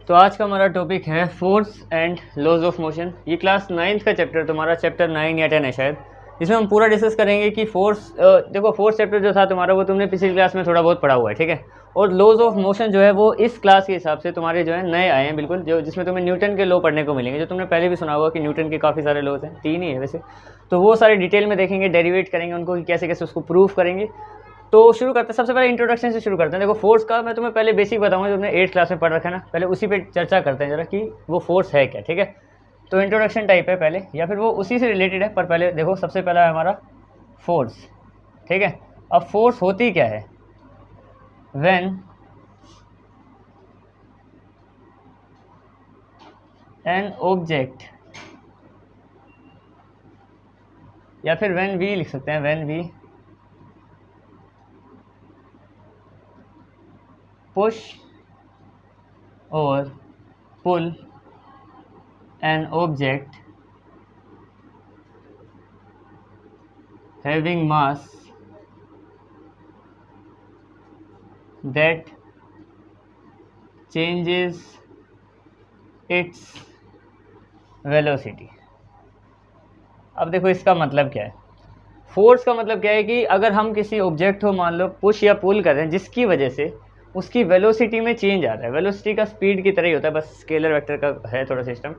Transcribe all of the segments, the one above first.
तो आज का हमारा टॉपिक है force and laws of motion. ये क्लास 9th का चैप्टर तुम्हारा चैप्टर 9 या 10 है शायद। इसमें हम पूरा डिस्कस करेंगे कि फोर्स देखो फोर्थ चैप्टर जो था तुम्हारा वो तुमने पिछली क्लास में थोड़ा बहुत पढ़ा हुआ है, ठीक है। और लॉज ऑफ मोशन जो है वो इस क्लास के हिसाब से तुम्हारे जो है नए आए हैं बिल्कुल, जो जिसमें तुम्हें न्यूटन के लॉ पढ़ने को मिलेंगे, जो तुमने पहले भी सुना होगा कि न्यूटन के काफ़ी सारे लॉज हैं, 3 ही है वैसे। तो वो सारे डिटेल में देखेंगे, डेरिवेट करेंगे उनको कि कैसे कैसे उसको प्रूफ करेंगे। तो शुरू करते हैं, सबसे पहले इंट्रोडक्शन से शुरू करते हैं। देखो फोर्स का मैं तुम्हें पहले बेसिक बताऊंगा, तुमने 8th क्लास में पढ़ रखा है ना, पहले उसी पे चर्चा करते हैं जरा कि वो फोर्स है क्या, ठीक है। तो इंट्रोडक्शन टाइप है पहले, या फिर वो उसी से रिलेटेड है, पर पहले देखो सबसे पहला है हमारा फोर्स, ठीक है। अब फोर्स होती क्या है? व्हेन एन ऑब्जेक्ट, या फिर व्हेन वी लिख सकते हैं, when we push or pull an object having mass that changes its velocity। अब देखो इसका मतलब क्या है। फोर्स का मतलब क्या है कि अगर हम किसी ऑब्जेक्ट को मान लो पुश या पुल कर रहे हैं, जिसकी वजह से उसकी वेलोसिटी में चेंज आ रहा है। वेलोसिटी का स्पीड की तरह ही होता है, बस स्केलर वेक्टर का है थोड़ा सिस्टम।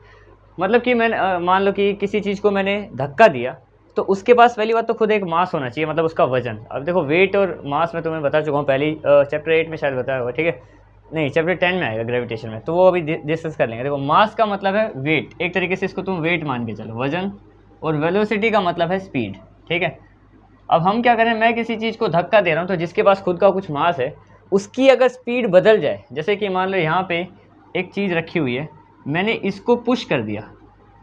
मतलब कि मैंने मान लो कि किसी चीज़ को मैंने धक्का दिया, तो उसके पास पहली बात तो खुद एक मास होना चाहिए, मतलब उसका वजन। अब देखो वेट और मास मैं तुम्हें बता चुका हूँ पहले चैप्टर 8 में शायद बताया हुआ, ठीक है। नहीं, चैप्टर 10 में आएगा ग्रेविटेशन में, तो वो अभी डिस्कस कर लेंगे। देखो मास का मतलब है वेट, एक तरीके से इसको तुम वेट मान के चलो, वजन। और वेलोसिटी का मतलब है स्पीड, ठीक है। अब हम क्या करें, मैं किसी चीज़ को धक्का दे रहा हूँ, तो जिसके पास खुद का कुछ मास है, उसकी अगर स्पीड बदल जाए, जैसे कि मान लो यहाँ पे एक चीज़ रखी हुई है, मैंने इसको पुश कर दिया,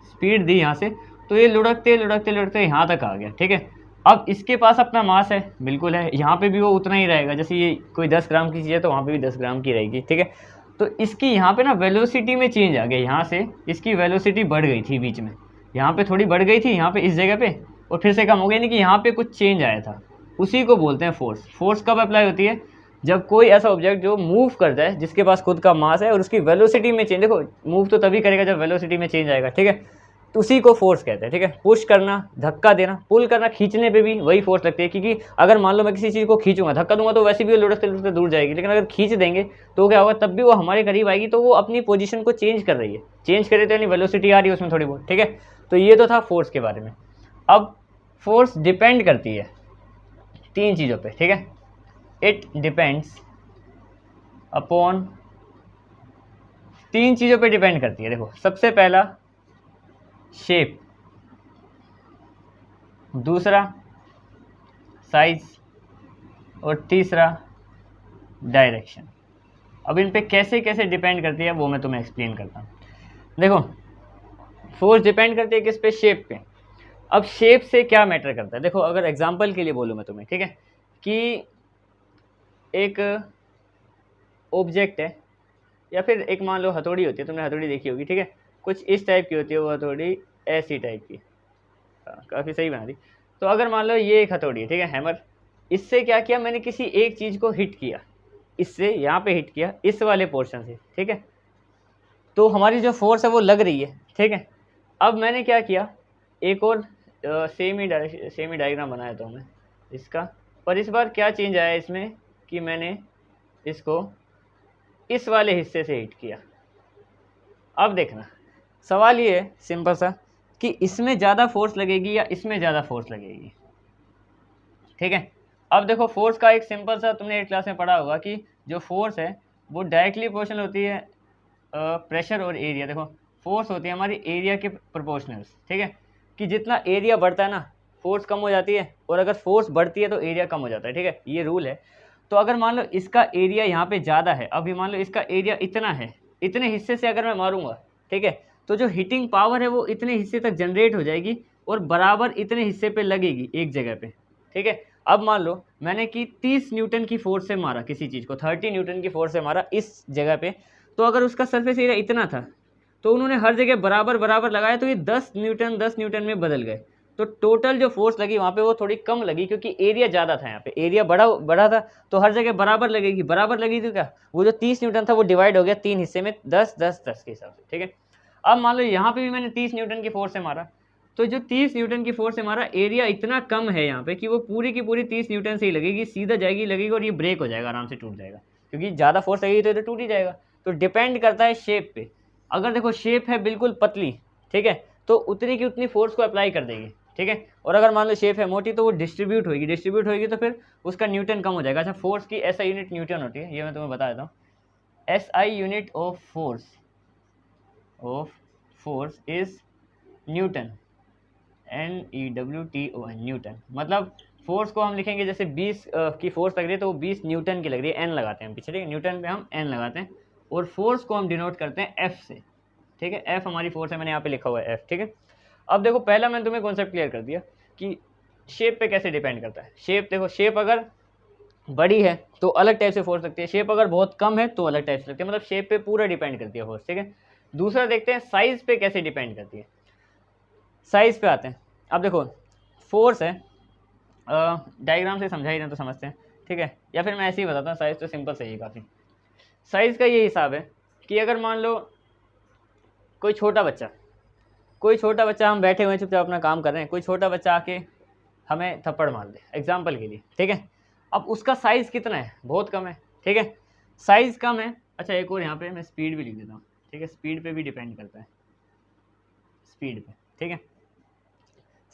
स्पीड दी यहाँ से, तो ये लुढ़कते लुढ़कते लुढ़कते यहाँ तक आ गया, ठीक है। अब इसके पास अपना मास है, बिल्कुल है, यहाँ पे भी वो उतना ही रहेगा। जैसे ये कोई 10 ग्राम की चीज़ है तो वहाँ पे भी 10 ग्राम की रहेगी, ठीक है। तो इसकी यहाँ पे ना वेलोसिटी में चेंज आ गया, यहाँ से इसकी वेलोसिटी बढ़ गई थी बीच में, यहाँ पे थोड़ी बढ़ गई थी, यहाँ पे इस जगह पे, और फिर से कम हो गई, यानी कि यहाँ पे कुछ चेंज आया था। उसी को बोलते हैं फोर्स। फोर्स कब अप्लाई होती है? जब कोई ऐसा ऑब्जेक्ट जो मूव कर जाए, जिसके पास खुद का मास है और उसकी वेलोसिटी में चेंज, देखो मूव तो तभी करेगा जब वेलोसिटी में चेंज आएगा, ठीक है। तो उसी को फोर्स कहते हैं, ठीक है। पुश करना, धक्का देना, पुल करना, खींचने पे भी वही फोर्स लगती है। क्योंकि अगर मान लो मैं किसी चीज़ को खींचूंगा, धक्का दूंगा तो वैसे भी वो लुढ़कते लुढ़कते दूर जाएगी, लेकिन अगर खींच देंगे तो क्या होगा, तब भी वो हमारे करीब आएगी। तो वो अपनी पोजीशन को चेंज कर रही है, चेंज करे तो यानी वेलोसिटी आ रही है उसमें थोड़ी बहुत, ठीक है। तो ये तो था फोर्स के बारे में। अब फोर्स डिपेंड करती है 3 चीज़ों पे, ठीक है। इट डिपेंड्स अपॉन, 3 चीज़ों पे डिपेंड करती है। देखो सबसे पहला शेप, दूसरा साइज, और तीसरा डायरेक्शन। अब इन पे कैसे कैसे डिपेंड करती है वो मैं तुम्हें एक्सप्लेन करता हूँ। देखो फोर्स डिपेंड करती है किस पे? शेप पे। अब शेप से क्या मैटर करता है? देखो अगर एग्जांपल के लिए बोलूँ मैं तुम्हें, ठीक है, कि एक ऑब्जेक्ट है, या फिर एक मान लो हथौड़ी होती है, तुमने हथौड़ी देखी होगी, ठीक है। कुछ इस टाइप की होती है वो हथौड़ी, ऐसी टाइप की, काफ़ी सही बना दी। तो अगर मान लो ये एक हथौड़ी है, ठीक है, हैमर। इससे क्या किया, मैंने किसी एक चीज़ को हिट किया, इससे यहाँ पे हिट किया, इस वाले पोर्शन से, ठीक है। तो हमारी जो फोर्स है वो लग रही है, ठीक है। अब मैंने क्या किया, एक और सेम ही डायग्राम बनाया था मैं इसका, पर इस बार क्या चेंज आया इसमें कि मैंने इसको इस वाले हिस्से से हिट किया। अब देखना, सवाल ये है सिंपल सा कि इसमें ज़्यादा फोर्स लगेगी या इसमें ज़्यादा फोर्स लगेगी, ठीक है। अब देखो फोर्स का एक सिंपल सा, तुमने 8 क्लास में पढ़ा होगा कि जो फोर्स है वो डायरेक्टली प्रोपोर्शनल होती है प्रेशर और एरिया। देखो फोर्स होती है हमारी एरिया के प्रोपोर्शनल, ठीक है। कि जितना एरिया बढ़ता है ना, फोर्स कम हो जाती है, और अगर फोर्स बढ़ती है तो एरिया कम हो जाता है, ठीक है। ये रूल है। तो अगर मान लो इसका एरिया यहाँ पे ज़्यादा है, अभी मान लो इसका एरिया इतना है, इतने हिस्से से अगर मैं मारूंगा, ठीक है, तो जो हीटिंग पावर है वो इतने हिस्से तक जनरेट हो जाएगी और बराबर इतने हिस्से पे लगेगी एक जगह पे, ठीक है। अब मान लो मैंने कि 30 न्यूटन की फोर्स से मारा किसी चीज़ को, 30 न्यूटन की फोर्स से मारा इस जगह पे, तो अगर उसका सरफेस एरिया इतना था तो उन्होंने हर जगह बराबर बराबर लगाया, तो ये 10 न्यूटन 10 न्यूटन में बदल गए। तो टोटल जो फोर्स लगी वहाँ पे वो थोड़ी कम लगी, क्योंकि एरिया ज़्यादा था, यहाँ पे एरिया बड़ा था, तो हर जगह बराबर लगेगी। बराबर लगी तो क्या, वो जो 30 न्यूटन था वो डिवाइड हो गया 3 हिस्से में, 10 10 10 के हिसाब से, ठीक है। अब मान लो यहाँ पे भी मैंने 30 न्यूटन की फोर्स से मारा, तो जो 30 न्यूटन की फोर्स से मारा, एरिया इतना कम है यहाँ पे कि वो पूरी की पूरी 30 न्यूटन से ही लगेगी, सीधा लगेगी और ये ब्रेक हो जाएगा, आराम से टूट जाएगा, क्योंकि ज़्यादा फोर्स लगेगी तो टूट ही जाएगा। तो डिपेंड करता है शेप पे। अगर देखो शेप है बिल्कुल पतली, ठीक है, तो उतनी की उतनी फोर्स को अप्लाई कर देगी, ठीक है। और अगर मान लो शेप है मोटी तो वो डिस्ट्रीब्यूट होगी तो फिर उसका न्यूटन कम हो जाएगा। अच्छा, फोर्स की SI यूनिट न्यूटन होती है, ये मैं तुम्हें बता देता हूँ। SI unit of force is Newton, NEWTON, Newton. मतलब फोर्स को हम लिखेंगे जैसे 20 की फोर्स लग रही है तो वो 20 न्यूटन की लग रही है, N लगाते हैं पीछे, ठीक है, न्यूटन पे हम N लगाते हैं, और फोर्स को हम डिनोट करते हैं F से, ठीक है। F हमारी फोर्स है, मैंने यहाँ पे लिखा हुआ है F, ठीक है। अब देखो पहला मैंने तुम्हें कॉन्सेप्ट क्लियर कर दिया कि शेप पे कैसे डिपेंड करता है। शेप देखो, शेप अगर बड़ी है तो अलग टाइप से फोर्स लगती है, शेप अगर बहुत कम है तो अलग टाइप से लगती है, मतलब शेप पे पूरा डिपेंड करती है फोर्स, ठीक है। दूसरा देखते हैं साइज पे कैसे डिपेंड करती है। साइज पे आते हैं। अब देखो फोर्स है, डायग्राम से समझा ही नहीं तो समझते हैं, ठीक है, या फिर मैं ऐसे ही बताता हूँ, साइज तो सिंपल सही है काफ़ी। साइज का ये हिसाब है कि अगर मान लो कोई छोटा बच्चा, हम बैठे हुए हैं चुपचाप अपना काम कर रहे हैं, कोई छोटा बच्चा आके हमें थप्पड़ मार दे एग्जाम्पल के लिए, ठीक है। अब उसका साइज़ कितना है, बहुत कम है, ठीक है, साइज़ कम है। अच्छा, एक और यहाँ पे मैं स्पीड भी लिख देता हूँ, ठीक है, स्पीड पे भी डिपेंड करता है, स्पीड पे, ठीक है।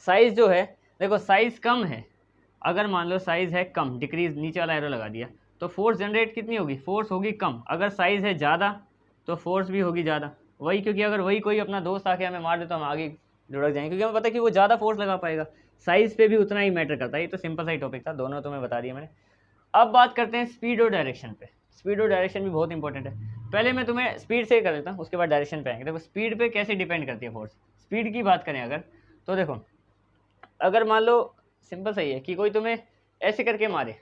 साइज़ जो है, देखो साइज़ कम है, अगर मान लो साइज़ है कम, डिक्रीज नीचे वाला एरो लगा दिया, तो फोर्स जनरेट कितनी होगी, फोर्स होगी कम। अगर साइज़ है ज़्यादा तो फोर्स भी होगी ज़्यादा, वही, क्योंकि अगर वही कोई अपना दोस्त आके हमें मार दे तो हम आगे लुढ़क जाएंगे, क्योंकि हमें पता है कि वो ज़्यादा फोर्स लगा पाएगा। साइज़ पे भी उतना ही मैटर करता है। ये तो सिंपल सा ही टॉपिक था, दोनों तुम्हें बता दिया मैंने। अब बात करते हैं स्पीड और डायरेक्शन पे। स्पीड और डायरेक्शन भी बहुत इंपॉर्टेंट है। पहले मैं तुम्हें स्पीड से कर देता हूँ, उसके बाद डायरेक्शन पे आएंगे। देखो स्पीड पे कैसे डिपेंड करती है फोर्स। स्पीड की बात करें अगर, तो देखो अगर मान लो सिंपल सही है कि कोई तुम्हें ऐसे करके मारे,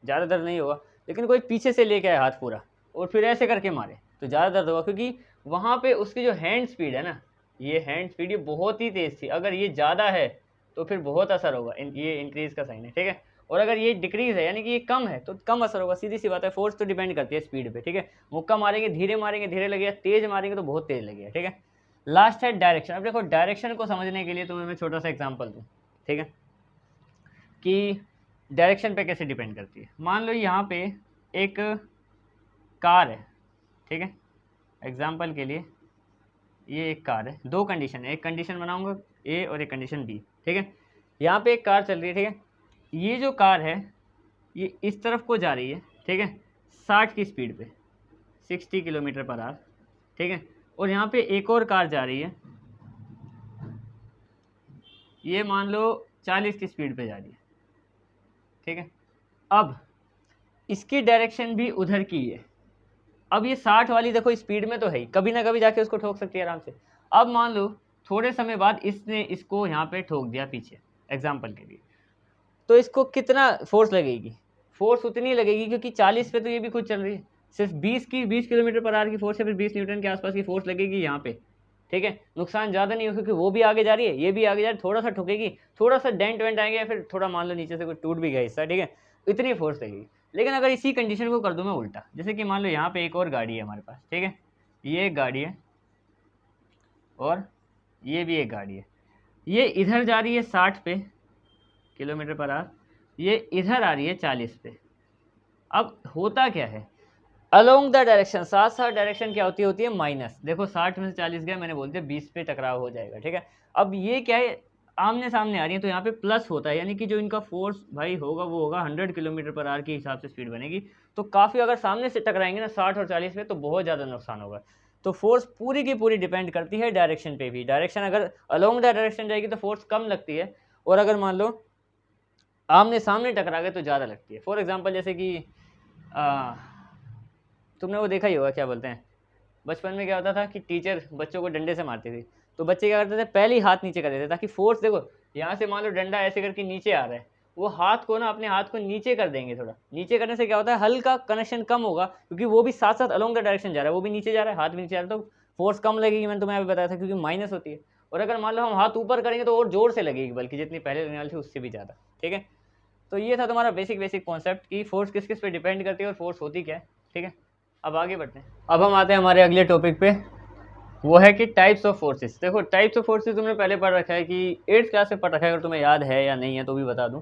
ज़्यादा दर्द नहीं होगा, लेकिन कोई पीछे से लेके आए हाथ पूरा और फिर ऐसे करके मारे तो ज़्यादा दर्द होगा, क्योंकि वहाँ पे उसकी जो हैंड स्पीड है ना, ये हैंड स्पीड ये बहुत ही तेज़ थी। अगर ये ज़्यादा है तो फिर बहुत असर होगा, ये इंक्रीज़ का साइन है, ठीक है। और अगर ये डिक्रीज़ है यानी कि ये कम है तो कम असर होगा, सीधी सी बात है। फोर्स तो डिपेंड करती है स्पीड पे, ठीक है। मुक्का मारेंगे धीरे लगेगा, तेज़ मारेंगे तो बहुत तेज़ लगेगा, ठीक है। लास्ट है डायरेक्शन। अब देखो डायरेक्शन को समझने के लिए तुम्हें मैं छोटा सा एग्जाम्पल दूँ, ठीक है, कि डायरेक्शन पे कैसे डिपेंड करती है। मान लो यहाँ पे एक कार है, ठीक है, एग्जाम्पल के लिए ये एक कार है, दो कंडीशन है, एक कंडीशन बनाऊंगा ए और एक कंडीशन बी, ठीक है। यहाँ पे एक कार चल रही है, ठीक है, ये जो कार है ये इस तरफ को जा रही है, ठीक है, 60 की स्पीड पे, 60 किलोमीटर पर आवर, ठीक है। और यहाँ पे एक और कार जा रही है, ये मान लो 40 की स्पीड पे जा रही है, ठीक है। अब इसकी डायरेक्शन भी उधर की है। अब ये 60 वाली देखो स्पीड में तो है ही, कभी ना कभी जाके उसको ठोक सकती है आराम से। अब मान लो थोड़े समय बाद इसने इसको यहाँ पे ठोक दिया पीछे एग्जाम्पल के लिए, तो इसको कितना फोर्स लगेगी, फोर्स उतनी लगेगी, क्योंकि 40 पे तो ये भी खुद चल रही है। सिर्फ 20 किलोमीटर पर आवर की फोर्स है, फिर 20 न्यूटन के आसपास की फोर्स लगेगी यहाँ पे, ठीक है। नुकसान ज़्यादा नहीं हो, क्योंकि वो भी आगे जा रही है, ये भी आगे जा रही है, थोड़ा सा ठुकेगी, थोड़ा सा डेंट वेंट आएंगे, या फिर थोड़ा मान लो नीचे से कोई टूट भी गया हिस्सा, ठीक है, इतनी फोर्स लगेगी। लेकिन अगर इसी कंडीशन को कर दूँ मैं उल्टा, जैसे कि मान लो यहाँ पे एक और गाड़ी है हमारे पास, ठीक है, ये एक गाड़ी है और ये भी एक गाड़ी है, ये इधर जा रही है 60 पे किलोमीटर पर आवर, ये इधर आ रही है 40 पे। अब होता क्या है, अलोंग द डायरेक्शन, साथ साथ डायरेक्शन क्या होती है माइनस। देखो 60 में से 40 गया, मैंने बोल दिया 20 पे टकराव हो जाएगा, ठीक है। अब ये क्या है, आमने सामने आ रही है तो यहाँ पे प्लस होता है, यानी कि जो इनका फोर्स भाई होगा वो होगा 100 किलोमीटर पर आवर के हिसाब से स्पीड बनेगी। तो काफ़ी अगर सामने से टकराएंगे ना 60 और 40 में तो बहुत ज़्यादा नुकसान होगा। तो फोर्स पूरी की पूरी डिपेंड करती है डायरेक्शन पे भी। डायरेक्शन अगर अलोंग द डायरेक्शन जाएगी तो फोर्स कम लगती है, और अगर मान लो आमने सामने टकरा गए तो ज़्यादा लगती है। फॉर एग्जाम्पल जैसे कि तुमने वो देखा ही होगा, क्या बोलते हैं, बचपन में क्या होता था कि टीचर बच्चों को डंडे से मारती थी, तो बच्चे क्या करते थे, पहले ही हाथ नीचे कर देते ताकि फोर्स, देखो यहाँ से मान लो डंडा ऐसे करके नीचे आ रहा है, वो हाथ को ना अपने हाथ को नीचे कर देंगे। थोड़ा नीचे करने से क्या होता है, हल्का कनेक्शन कम होगा, क्योंकि वो भी साथ साथ अलोंग द डायरेक्शन जा रहा है, वो भी नीचे जा रहा है, हाथ भी नीचे जा रहा है, तो फोर्स कम लगेगी। मैंने तुम्हें अभी बताया था, क्योंकि माइनस होती है। और अगर मान लो हम हाथ ऊपर करेंगे तो और जोर से लगेगी, बल्कि जितनी पहले लगने वाली थी उससे भी ज़्यादा। ठीक है, तो ये था तुम्हारा बेसिक कॉन्सेप्ट कि फोर्स किस किस पे डिपेंड करती है और फोर्स होती क्या है। ठीक है, अब आगे बढ़ते हैं। अब हम आते हैं हमारे अगले टॉपिक पे, वो है कि टाइप्स ऑफ फोर्सेस। देखो टाइप्स ऑफ फोर्सेस तुमने पहले पढ़ रखा है कि 8th क्लास में पढ़ रखा है, अगर तुम्हें याद है या नहीं है तो भी बता दूं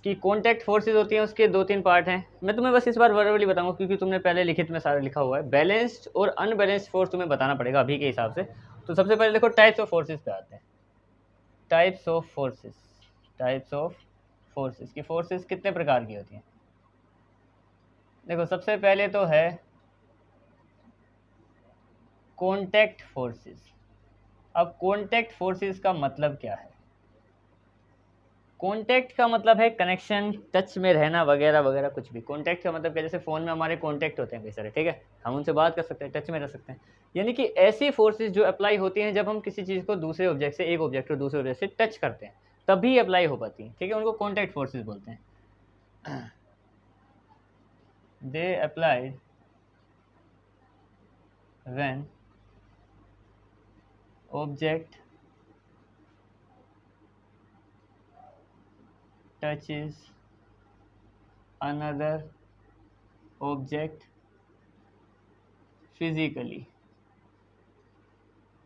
कि कॉन्टैक्ट फोर्सेस होती हैं, उसके 2-3 पार्ट हैं। मैं तुम्हें बस इस बार वर्बली बताऊंगा क्योंकि तुमने पहले लिखित में सारा लिखा हुआ है। बैलेंस्ड और अनबैलेंस्ड फोर्स तुम्हें बताना पड़ेगा अभी के हिसाब से। तो सबसे पहले देखो टाइप्स ऑफ फोर्सेस पे आते हैं। Types of forces, types of forces की फोर्सेस कितने प्रकार की होती हैं। देखो सबसे पहले तो है कॉन्टैक्ट फोर्सेस। अब कॉन्टैक्ट फोर्सेस का मतलब क्या है? कॉन्टैक्ट का मतलब है कनेक्शन, टच में रहना वगैरह वगैरह कुछ भी। कॉन्टैक्ट का मतलब क्या, जैसे फ़ोन में हमारे कॉन्टैक्ट होते हैं कई सारे, ठीक है, हम उनसे बात कर सकते हैं, टच में रह सकते हैं। यानी कि ऐसी फोर्सेस जो अप्लाई होती हैं जब हम किसी चीज़ को दूसरे ऑब्जेक्ट से, एक ऑब्जेक्ट को दूसरे ऑब्जेक्ट से टच करते हैं, तभी अप्लाई हो पाती हैं। ठीक है, उनको कॉन्टैक्ट फोर्सेस बोलते हैं। They applied when object touches another object physically।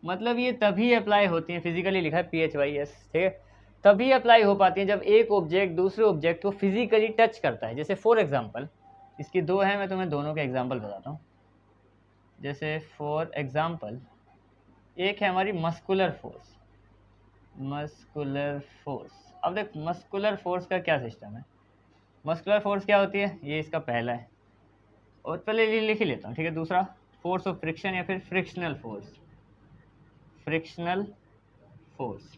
मतलब ये तभी अप्लाई होती हैं, फिजिकली लिखा है PHYS, ठीक है, तभी अप्लाई हो पाती हैं जब एक ऑब्जेक्ट दूसरे ऑब्जेक्ट को फिजिकली टच करता है। जैसे फॉर एग्जांपल, इसकी दो हैं, मैं तुम्हें दोनों के एग्जांपल बताता हूँ। जैसे फॉर एग्जांपल एक है हमारी मस्कुलर फोर्स। मस्कुलर फोर्स, अब देख मस्कुलर फोर्स का क्या सिस्टम है। मस्कुलर फोर्स क्या होती है, ये इसका पहला है, और पहले ये लिख ही लेता हूँ, ठीक है। दूसरा फोर्स ऑफ फ्रिक्शन या फिर फ्रिक्शनल फोर्स। फ्रिक्शनल फोर्स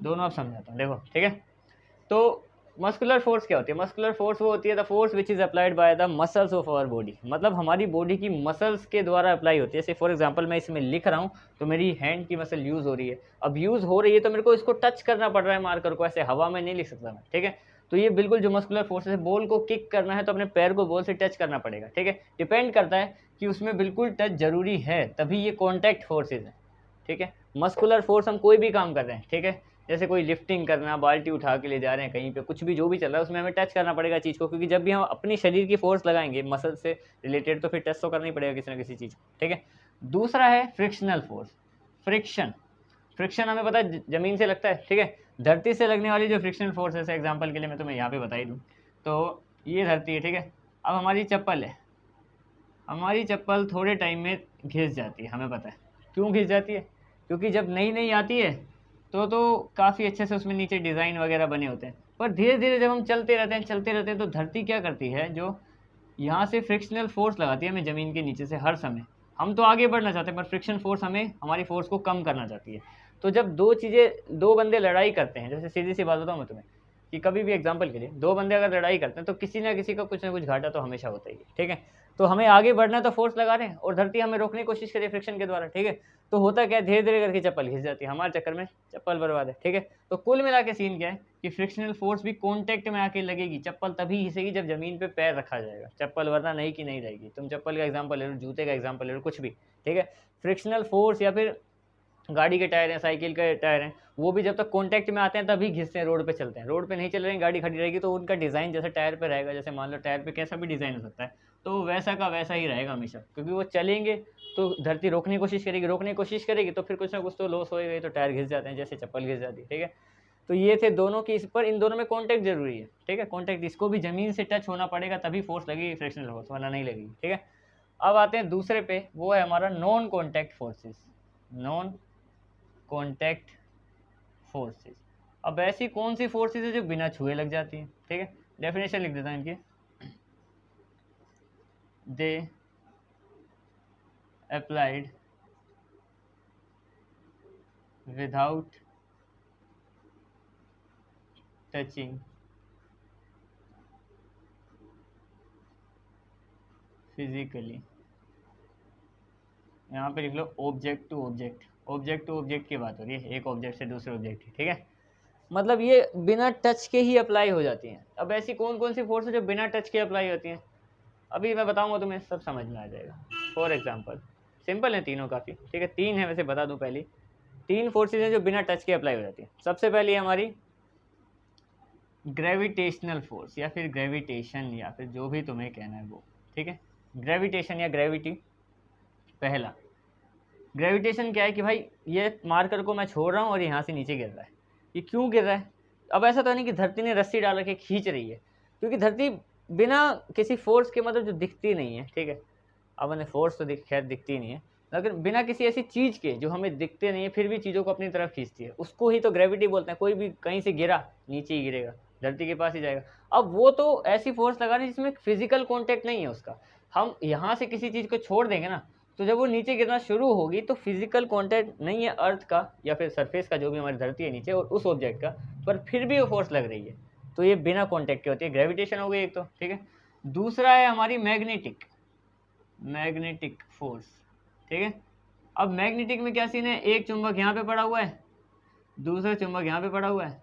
दोनों आप समझाता हूँ, देखो, ठीक है। तो मस्कुलर फोर्स क्या होती है? मस्कुलर फोर्स वो होती है the force which is applied by the muscles of our body. मतलब हमारी बॉडी की मसल्स के द्वारा अप्लाई होती है। जैसे फॉर एग्जांपल मैं इसमें लिख रहा हूँ तो मेरी हैंड की मसल यूज़ हो रही है। अब यूज़ हो रही है तो मेरे को इसको टच करना पड़ रहा है मार्कर को, ऐसे हवा में नहीं लिख सकता मैं, ठीक है। तो ये बिल्कुल जो मस्कुलर फोर्स है, बॉल को किक करना है तो अपने पैर को बॉल से टच करना पड़ेगा, ठीक है। डिपेंड करता है कि उसमें बिल्कुल टच जरूरी है, तभी ये कॉन्टैक्ट फोर्सेज है, ठीक है। मस्कुलर फोर्स हम कोई भी काम कर रहे हैं, ठीक है, जैसे कोई लिफ्टिंग करना, बाल्टी उठा के ले जा रहे हैं कहीं पे, कुछ भी जो भी चल रहा है उसमें हमें टच करना पड़ेगा चीज़ को, क्योंकि जब भी हम अपनी शरीर की फोर्स लगाएंगे मसल से रिलेटेड तो फिर टच तो करना ही पड़ेगा किसी ना किसी चीज़ को, ठीक है। दूसरा है फ्रिक्शनल फोर्स, फ्रिक्शन। फ्रिक्शन हमें पता है ज़मीन से लगता है, ठीक है। धरती से लगने वाली जो फ्रिक्शनल फोर्स है, एग्जाम्पल के लिए मैं तुम्हें यहाँ पे बता ही दूँ, तो ये धरती है, ठीक है। अब हमारी चप्पल है, हमारी चप्पल थोड़े टाइम में घिस जाती है, हमें पता है क्यों घिस जाती है, क्योंकि जब नई नई आती है तो काफ़ी अच्छे से उसमें नीचे डिज़ाइन वगैरह बने होते हैं, पर धीरे धीरे जब हम चलते रहते हैं तो धरती क्या करती है, जो यहाँ से फ्रिक्शनल फोर्स लगाती है हमें ज़मीन के नीचे से हर समय। हम तो आगे बढ़ना चाहते हैं पर फ्रिक्शन फोर्स हमें हमारी फोर्स को कम करना चाहती है। तो जब दो चीज़ें, दो बंदे लड़ाई करते हैं, जैसे सीधी सी बात बताऊँ मैं तुम्हें कि कभी भी एग्जांपल के लिए दो बंदे अगर लड़ाई करते हैं तो किसी ना किसी का कुछ ना कुछ घाटा तो हमेशा होता ही है, ठीक है। तो हमें आगे बढ़ना है तो फोर्स लगा रहे हैं और धरती हमें रोकने की कोशिश करिए फ्रिक्शन के द्वारा, ठीक है। तो होता क्या है, धीरे धीरे करके चप्पल घिस जाती है, हमारे चक्कर में चप्पल बर्बाद है, ठीक है। तो कुल मिला के सीन क्या है कि फ्रिक्शनल फोर्स भी कॉन्टैक्ट में आके लगेगी, चप्पल तभी घिसेगी जब जमीन पे पैर रखा जाएगा, चप्पल वरना नहीं की नहीं रहेगी। तुम चप्पल का एग्जाम्पल ले लो, जूते का एग्जाम्पल ले लो, कुछ भी, ठीक है। फ्रिक्शनल फोर्स या फिर गाड़ी के टायर हैं, साइकिल के टायर हैं, वो भी जब तक कॉन्टैक्ट में आते हैं तभी घिसते हैं, रोड पे चलते हैं। रोड पे नहीं चल रहे हैं, गाड़ी खड़ी रहेगी तो उनका डिज़ाइन जैसे टायर पे रहेगा, जैसे मान लो टायर पे कैसा भी डिज़ाइन हो सकता है, तो वैसा का वैसा ही रहेगा हमेशा, क्योंकि वो चलेंगे तो धरती रोकने की कोशिश करेगी, रोकने की कोशिश करेगी तो फिर कुछ ना कुछ तो लॉस होएगा, तो टायर घिस जाते हैं जैसे चप्पल घिस जाती है, ठीक है। तो ये थे दोनों की, इस पर इन दोनों में कॉन्टैक्ट जरूरी है, ठीक है। कॉन्टैक्ट, इसको भी ज़मीन से टच होना पड़ेगा तभी फोर्स लगेगी, फ्रिक्शनल फोर्स, वरना नहीं लगेगी, ठीक है। अब आते हैं दूसरे पे, वो है हमारा non contact forces. Non contact forces, अब ऐसी कौन सी फोर्सेस है जो बिना छुए लग जाती हैं, ठीक है। डेफिनेशन लिख देता हूँ इनकी। They applied without touching physically. यहाँ पे लिख लो object to object. Object to object की बात हो रही है, एक ऑब्जेक्ट से दूसरे ऑब्जेक्ट की, ठीक है। मतलब ये बिना टच के ही अप्लाई हो जाती हैं। अब ऐसी कौन कौन सी फोर्स है जो बिना टच के अप्लाई होती हैं, अभी मैं बताऊंगा तुम्हें, सब समझ में आ जाएगा। फॉर एग्जांपल सिंपल है तीनों काफ़ी, ठीक है, तीन है वैसे, बता दूं पहली। तीन फोर्सेज हैं जो बिना टच के अप्लाई हो जाती है। सबसे पहली है हमारी ग्रेविटेशनल फोर्स या फिर ग्रेविटेशन या फिर जो भी तुम्हें कहना है वो, ठीक है। ग्रेविटेशन या ग्रेविटी। पहला ग्रेविटेशन क्या है कि भाई ये मार्कर को मैं छोड़ रहा हूँ और यहाँ से नीचे गिर रहा है। ये क्यों गिर रहा है? अब ऐसा तो नहीं कि धरती ने रस्सी डाल के खींच रही है, क्योंकि धरती बिना किसी फोर्स के मतलब जो दिखती नहीं है, ठीक है। अब मैंने फोर्स तो खैर दिखती नहीं है, लेकिन बिना किसी ऐसी चीज़ के जो हमें दिखते नहीं है फिर भी चीज़ों को अपनी तरफ खींचती है, उसको ही तो ग्रेविटी बोलते हैं। कोई भी कहीं से गिरा नीचे ही गिरेगा, धरती के पास ही जाएगा। अब वो तो ऐसी फोर्स लगा रहे हैं जिसमें फिजिकल कॉन्टैक्ट नहीं है उसका। हम यहाँ से किसी चीज़ को छोड़ देंगे ना, तो जब वो नीचे गिरना शुरू होगी तो फिजिकल कॉन्टैक्ट नहीं है अर्थ का या फिर सरफेस का, जो भी हमारी धरती है नीचे, और उस ऑब्जेक्ट का, पर फिर भी वो फोर्स लग रही है, तो ये बिना कॉन्टैक्ट के होती है। ग्रेविटेशन हो गई एक तो, ठीक है। दूसरा है हमारी मैग्नेटिक फोर्स, ठीक है। अब मैग्नेटिक में क्या सीन है, एक चुंबक यहाँ पे पड़ा हुआ है, दूसरा चुंबक यहाँ पे पड़ा हुआ है,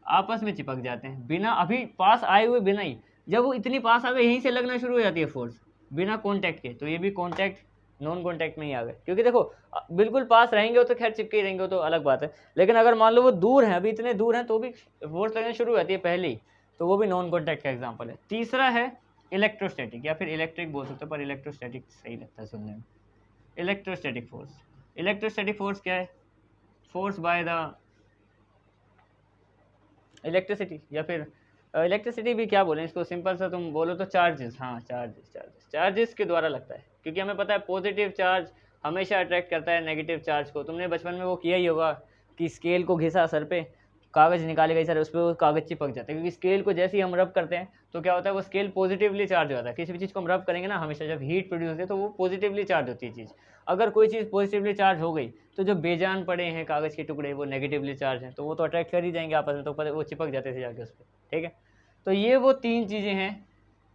आपस में चिपक जाते हैं बिना अभी पास आए हुए, बिना ही। जब वो इतनी पास आ गए यहीं से लगना शुरू हो जाती है फोर्स बिना कॉन्टैक्ट के, तो ये भी कॉन्टैक्ट नॉन कॉन्टैक्ट में ही आ गए। क्योंकि देखो बिल्कुल पास रहेंगे वो तो खैर चिपके ही रहेंगे, तो अलग बात है, लेकिन अगर मान लो वो दूर हैं, अभी इतने दूर हैं तो भी फोर्स लगना शुरू हो जाती है पहले ही, तो वो भी नॉन कॉन्टैक्ट का एग्जाम्पल है। तीसरा है इलेक्ट्रोस्टैटिक या फिर इलेक्ट्रिक बोल सकते हो, पर इलेक्ट्रोस्टैटिक सही लगता है सुनने में। इलेक्ट्रोस्टैटिक फोर्स, इलेक्ट्रोस्टैटिक फोर्स क्या है? फोर्स बाय द इलेक्ट्रिसिटी, या फिर इलेक्ट्रिसिटी भी क्या बोलें इसको, सिंपल सा तुम बोलो तो चार्जेस। हाँ, चार्जेस के द्वारा लगता है, क्योंकि हमें पता है पॉजिटिव चार्ज हमेशा अट्रैक्ट करता है नेगेटिव चार्ज को। तुमने बचपन में वो किया ही होगा कि स्केल को घिसा सर पे, कागज़ निकाले गई सर, उस पर वो कागज़ चिपक जाता है, क्योंकि स्केल को जैसे ही हम रब करते हैं तो क्या होता है, वो स्केल पॉजिटिवली चार्ज हो जाता है। किसी भी चीज़ को हम रब करेंगे ना, हमेशा जब हीट प्रोड्यूस होती है तो वो पॉजिटिवली चार्ज होती है चीज़। अगर कोई चीज़ पॉजिटिवली चार्ज हो गई तो जो बेजान पड़े हैं कागज़ के टुकड़े वो नेगेटिवली चार्ज हैं, तो वो तो अट्रैक्ट कर ही जाएंगे आपस में, तो वो चिपक जाते थे जाके उस पर, ठीक है। तो ये वो तीन चीज़ें हैं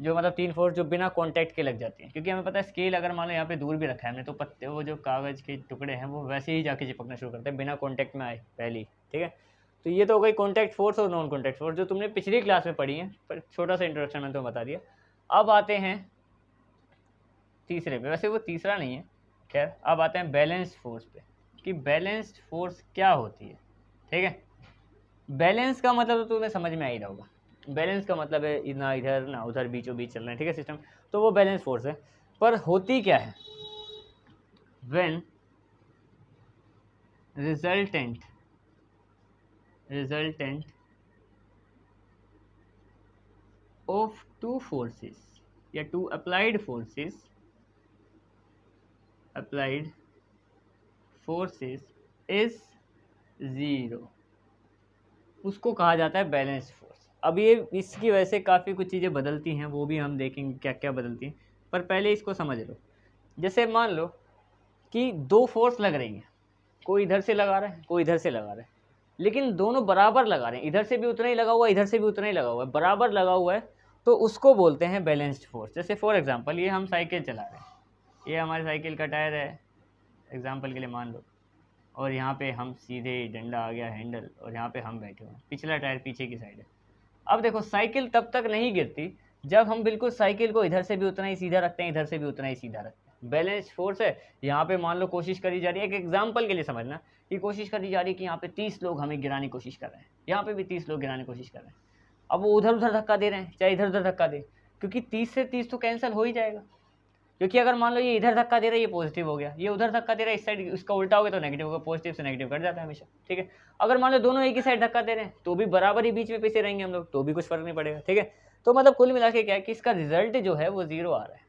जो मतलब तीन फोर्स जो बिना कॉन्टैक्ट के लग जाती हैं, क्योंकि हमें पता है स्केल अगर मान लो यहाँ पे दूर भी रखा है हमने, तो पत्ते वो जो कागज़ के टुकड़े हैं वो वैसे ही जाके चिपकना शुरू करते हैं बिना कॉन्टैक्ट में आए पहली, ठीक है। तो ये तो हो गई कॉन्टैक्ट फोर्स और नॉन कॉन्टैक्ट फोर्स जो तुमने पिछली क्लास में पढ़ी है, पर छोटा सा इंट्रोडक्शन मैंने तुम्हें बता दिया। अब आते हैं तीसरे पे, वैसे वो तीसरा नहीं है, खैर अब आते हैं बैलेंस्ड फोर्स पे, कि बैलेंस्ड फोर्स क्या होती है, ठीक है। बैलेंस का मतलब तो तुम्हें समझ में आ ही रहा होगा। बैलेंस का मतलब है ना इधर ना उधर, बीचों बीच चल रहे हैं, ठीक है, सिस्टम, तो वो बैलेंस फोर्स है। पर होती क्या है? When resultant of two forces या two applied forces is zero, उसको कहा जाता है बैलेंस फोर्स। अब ये इसकी वजह से काफ़ी कुछ चीज़ें बदलती हैं, वो भी हम देखेंगे क्या क्या बदलती हैं, पर पहले इसको समझ लो। जैसे मान लो कि दो फोर्स लग रही हैं, कोई इधर से लगा रहा है कोई इधर से लगा रहा है, लेकिन दोनों बराबर लगा रहे हैं, इधर से भी उतना ही लगा हुआ है इधर से भी उतना ही लगा हुआ है, बराबर लगा हुआ है, तो उसको बोलते हैं बैलेंस्ड फोर्स। जैसे फॉर एग्जांपल ये हम साइकिल चला रहे हैं, ये हमारे साइकिल का टायर है एग्जांपल के लिए मान लो, और यहाँ पे हम सीधे डंडा आ गया हैंडल, और यहाँ पे हम बैठे हुए हैं, पिछला टायर पीछे की साइड है। अब देखो साइकिल तब तक नहीं गिरती जब हम बिल्कुल साइकिल को इधर से भी उतना ही सीधा रखते हैं इधर से भी उतना ही सीधा रखते हैं। बैलेंस फोर्स है। यहाँ पे मान लो कोशिश करी जा रही है, एक एग्जांपल के लिए समझना कि कोशिश करी जा रही है कि यहाँ पे 30 लोग हमें गिराने की कोशिश कर रहे हैं, यहाँ पे भी 30 लोग गिराने की कोशिश कर रहे हैं। अब वो उधर उधर धक्का दे रहे हैं, चाहे इधर उधर धक्का दे, क्योंकि 30 से 30 तो कैंसिल हो ही जाएगा। क्योंकि अगर मान लो ये इधर धक्का दे रहा है ये पॉजिटिव हो गया, ये उधर धक्का दे रहा है इस साइड, इसका उल्टा हो गया तो नेगेटिव होगा, पॉजिटिव से नेगेटिव कट जाता है हमेशा, ठीक है। अगर मान लो दोनों एक ही साइड धक्का दे रहे हैं तो भी बराबर ही बीच में पीछे रहेंगे हम लोग, तो भी कुछ फर्क नहीं पड़ेगा, ठीक है। तो मतलब कुल मिला के क्या है कि इसका रिजल्ट जो है वो जीरो आ रहा है।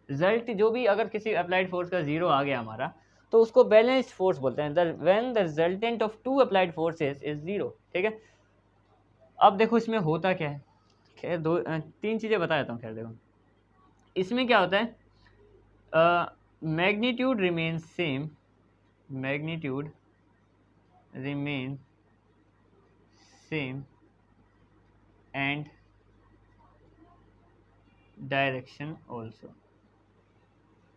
रिजल्ट जो भी अगर किसी अप्लाइड फोर्स का जीरो आ गया हमारा, तो उसको बैलेंस्ड फोर्स बोलते हैं, when the resultant of two applied forces is zero, ठीक है। अब देखो इसमें होता क्या है, खैर तीन चीज़ें बता देता हूँ। खैर देखो इसमें क्या होता है, magnitude remains same and direction also,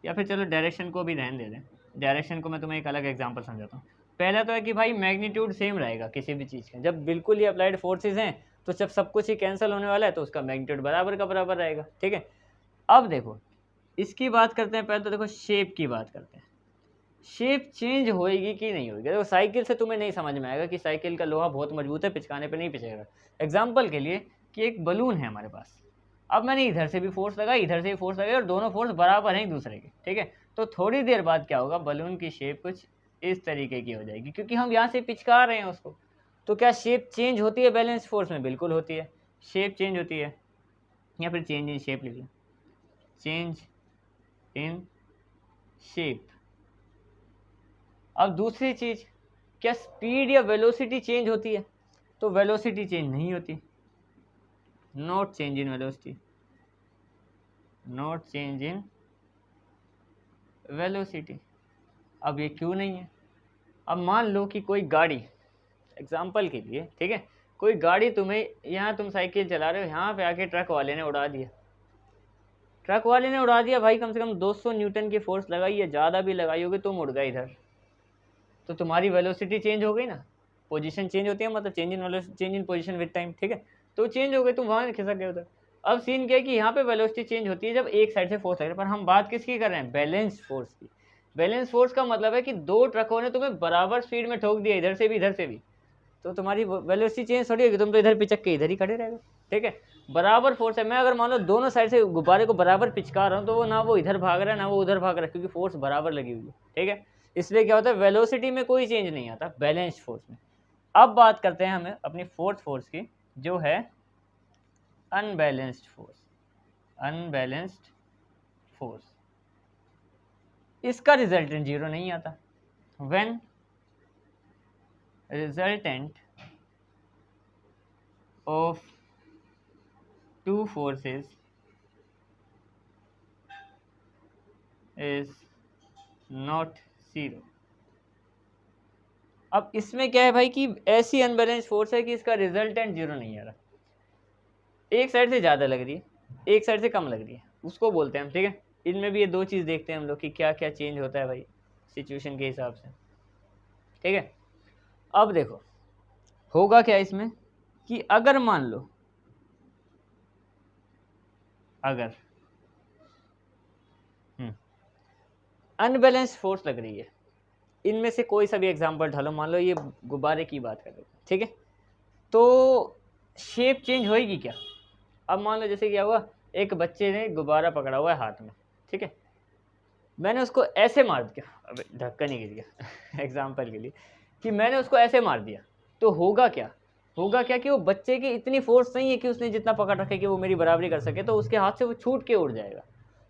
या फिर चलो डायरेक्शन को भी रहने दे दें। डायरेक्शन को मैं तुम्हें एक अलग एग्जांपल समझाता हूँ। पहला तो है कि भाई मैग्नीट्यूड सेम रहेगा किसी भी चीज़ का, जब बिल्कुल ही अप्लाइड फोर्सेज हैं तो जब सब कुछ ही कैंसिल होने वाला है तो उसका मैग्नीट्यूड बराबर का बराबर रहेगा, ठीक है। अब देखो इसकी बात करते हैं, पहले तो देखो शेप की बात करते हैं। शेप चेंज होएगी कि नहीं होगी। देखो साइकिल से तुम्हें नहीं समझ में आएगा कि साइकिल का लोहा बहुत मजबूत है, पिचकाने पे नहीं पिचेगा। एग्जाम्पल के लिए कि एक बलून है हमारे पास, अब मैंने इधर से भी फोर्स लगाई, इधर से भी फोर्स लगाई और दोनों फोर्स बराबर हैं एक दूसरे के, ठीक है। तो थोड़ी देर बाद क्या होगा, बलून की शेप कुछ इस तरीके की हो जाएगी, क्योंकि हम यहाँ से पिचका रहे हैं उसको। तो क्या शेप चेंज होती है बैलेंस फोर्स में? बिल्कुल होती है, शेप चेंज होती है, या फिर चेंज इन शेप लिख लो, चेंज इन शेप। अब दूसरी चीज, क्या स्पीड या वेलोसिटी चेंज होती है? तो वेलोसिटी चेंज नहीं होती, not change in velocity, not change in velocity. अब ये क्यों नहीं है? अब मान लो कि कोई गाड़ी, एग्जाम्पल के लिए, ठीक है, कोई गाड़ी तुम्हें, यहाँ तुम साइकिल चला रहे हो, यहाँ पे आके ट्रक वाले ने उड़ा दिया, ट्रक वाले ने उड़ा दिया भाई, कम से कम 200 न्यूटन की फोर्स लगाई है, ज़्यादा भी लगाई होगी, तुम उड़ गए इधर, तो तुम्हारी वेलोसिटी चेंज हो गई ना, पोजीशन चेंज होती है, मतलब change in position with time, ठीक है। तो चेंज हो गई, तुम वहाँ खिसक गए उधर। अब सीन क्या है कि यहाँ पे वेलोसिटी चेंज होती है जब एक साइड से फोर्स लग रहा है, पर हम बात किसकी कर रहे हैं? बैलेंस फोर्स की। बैलेंस फोर्स का मतलब है कि दो ट्रकों ने तुम्हें बराबर स्पीड में ठोक दिया, इधर से भी इधर से भी, तो तुम्हारी वेलोसिटी चेंज थोड़ी होगी, तुम तो इधर पिचक के इधर ही खड़े रह गए, ठीक है। बराबर फोर्स है, मैं अगर मान लो दोनों साइड से गुब्बारे को बराबर पिचका रहा हूँ, तो वो ना वो इधर भाग रहा है ना वो उधर भाग रहा है, क्योंकि फोर्स बराबर लगी हुई है, ठीक है। इसलिए क्या होता है, वेलोसिटी में कोई चेंज नहीं आता, बैलेंस फोर्स में। अब बात करते हैं हमें अपनी फोर्थ फोर्स की, जो है अनबैलेंस्ड फोर्स। अनबैलेंस्ड फोर्स, इसका रिजल्टेंट जीरो नहीं आता। When resultant of two forces is not zero. अब इसमें क्या है भाई कि ऐसी अनबैलेंस फोर्स है कि इसका रिजल्टेंट जीरो नहीं आ रहा, एक साइड से ज़्यादा लग रही है, एक साइड से कम लग रही है, उसको बोलते हैं हम, ठीक है। इनमें भी ये दो चीज़ देखते हैं हम लोग कि क्या क्या चेंज होता है भाई सिचुएशन के हिसाब से, ठीक है। अब देखो होगा क्या इसमें कि अगर मान लो, अगर अनबैलेंस फोर्स लग रही है, इनमें से कोई सा भी एग्जांपल ढालो, मान लो ये गुब्बारे की बात कर रहे हैं, ठीक है, तो शेप चेंज होएगी क्या? अब मान लो जैसे क्या हुआ, एक बच्चे ने गुब्बारा पकड़ा हुआ है हाथ में, ठीक है, मैंने उसको ऐसे मार दिया, अब ढक्कन ही गिर गया एग्जाम्पल के लिए, कि मैंने उसको ऐसे मार दिया, तो होगा क्या? होगा क्या कि वो बच्चे की इतनी फोर्स नहीं है कि उसने जितना पकड़ रखे कि वो मेरी बराबरी कर सके, तो उसके हाथ से वो छूट के उड़ जाएगा।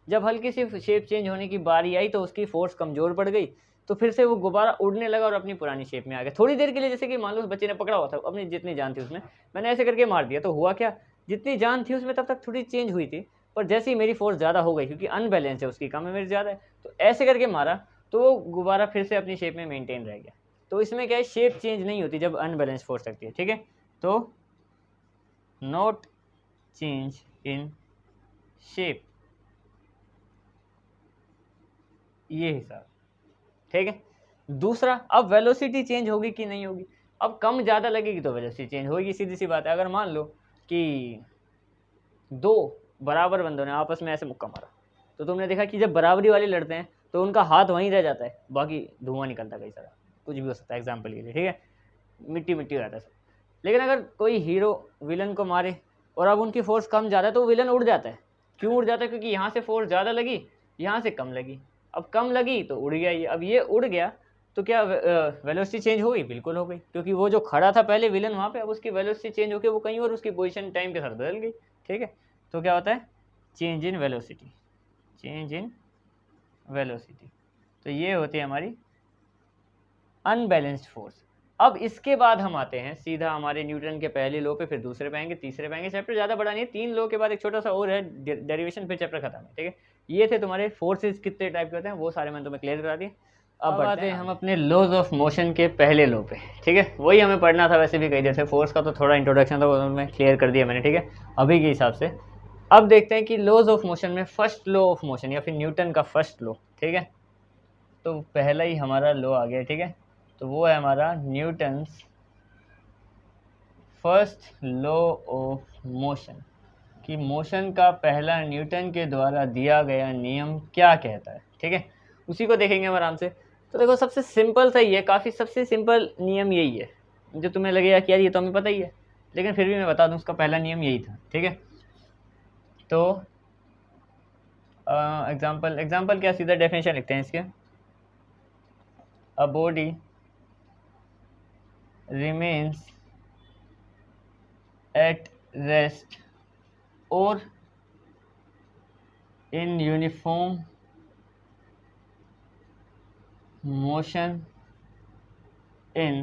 जब हल्की सी शेप चेंज होने की बारी आई तो उसकी फोर्स कमज़ोर पड़ गई, तो फिर से वो गुब्बारा उड़ने लगा और अपनी पुरानी शेप में आ गया थोड़ी देर के लिए। जैसे कि मान लो उस बच्चे ने पकड़ा हुआ था, अपनी जितनी जान थी उसमें, मैंने ऐसे करके मार दिया, तो हुआ क्या, जितनी जान थी उसमें तब तक थोड़ी चेंज हुई थी, पर जैसे ही मेरी फोर्स ज़्यादा हो गई, क्योंकि अनबैलेंस है, उसकी कम है मेरी ज़्यादा है, तो ऐसे करके मारा तो वो गुब्बारा फिर से अपनी शेप में मेंटेन रह गया। तो इसमें क्या है, शेप चेंज नहीं होती जब अनबैलेंस फोर्स लगती है, ठीक है। तो नॉट चेंज इन शेप, ये हिसाब, ठीक है। दूसरा, अब वेलोसिटी चेंज होगी कि नहीं होगी? अब कम ज़्यादा लगेगी तो वेलोसिटी चेंज होगी, सीधी सी बात है। अगर मान लो कि दो बराबर बंदों ने आपस में ऐसे मुक्का मारा, तो तुमने देखा कि जब बराबरी वाले लड़ते हैं तो उनका हाथ वहीं रह जाता है, बाकी धुआं निकलता कई सारा, कुछ भी हो सकता है एग्जाम्पल के लिए, ठीक है, मिट्टी मिट्टी हो जाता है सब। लेकिन अगर कोई हीरो विलन को मारे और अब उनकी फोर्स कम ज़्यादा है, तो विलन उड़ जाता है। क्यों उड़ जाता है? क्योंकि यहाँ से फोर्स ज़्यादा लगी, यहाँ से कम लगी, अब कम लगी तो उड़ गया ये, अब ये उड़ गया तो क्या वेलोसिटी चेंज हो गई? बिल्कुल हो गई, क्योंकि वो जो खड़ा था पहले विलन वहाँ पे, अब उसकी वेलोसिटी चेंज होकर वो कहीं और उसकी पोजीशन टाइम के साथ बदल गई, ठीक है। तो क्या होता है, change in velocity, change in velocity. तो ये होती है हमारी अनबैलेंस्ड फोर्स। अब इसके बाद हम आते हैं सीधा हमारे न्यूटन के पहले लॉ पे, फिर दूसरे पे आएंगे, तीसरे पे आएंगे। चैप्टर ज़्यादा बड़ा नहीं है, 3 लॉ के बाद एक छोटा सा और है डेरिवेशन, फिर चैप्टर खत्म है, ठीक है। ये थे तुम्हारे फोर्सेस कितने टाइप के होते हैं, वो सारे मैंने तुम्हें क्लियर करा दिए। अब आते हैं हम अपने लॉज ऑफ मोशन के पहले लॉ पे, ठीक है। वही हमें पढ़ना था वैसे भी कई देर से, फोर्स का तो थोड़ा इंट्रोडक्शन था वो मैं क्लियर कर दिया मैंने, ठीक है, अभी के हिसाब से। अब देखते हैं कि लॉज ऑफ मोशन में फर्स्ट लॉ ऑफ मोशन या फिर न्यूटन का फर्स्ट लॉ, ठीक है। तो पहला ही हमारा लॉ आ गया, ठीक है, तो वो है हमारा Newton's first law of motion, कि मोशन का पहला न्यूटन के द्वारा दिया गया नियम क्या कहता है, ठीक है। उसी को देखेंगे हम आराम से। तो देखो सबसे सिंपल सा ही है, काफ़ी सबसे सिंपल नियम यही है, जो तुम्हें लगेगा कि यार ये तो हमें पता ही है, लेकिन फिर भी मैं बता दूं उसका पहला नियम यही था, ठीक है। तो एग्जाम्पल क्या, सीधा डेफिनेशन लिखते हैं इसके। A body remains at rest और in uniform motion in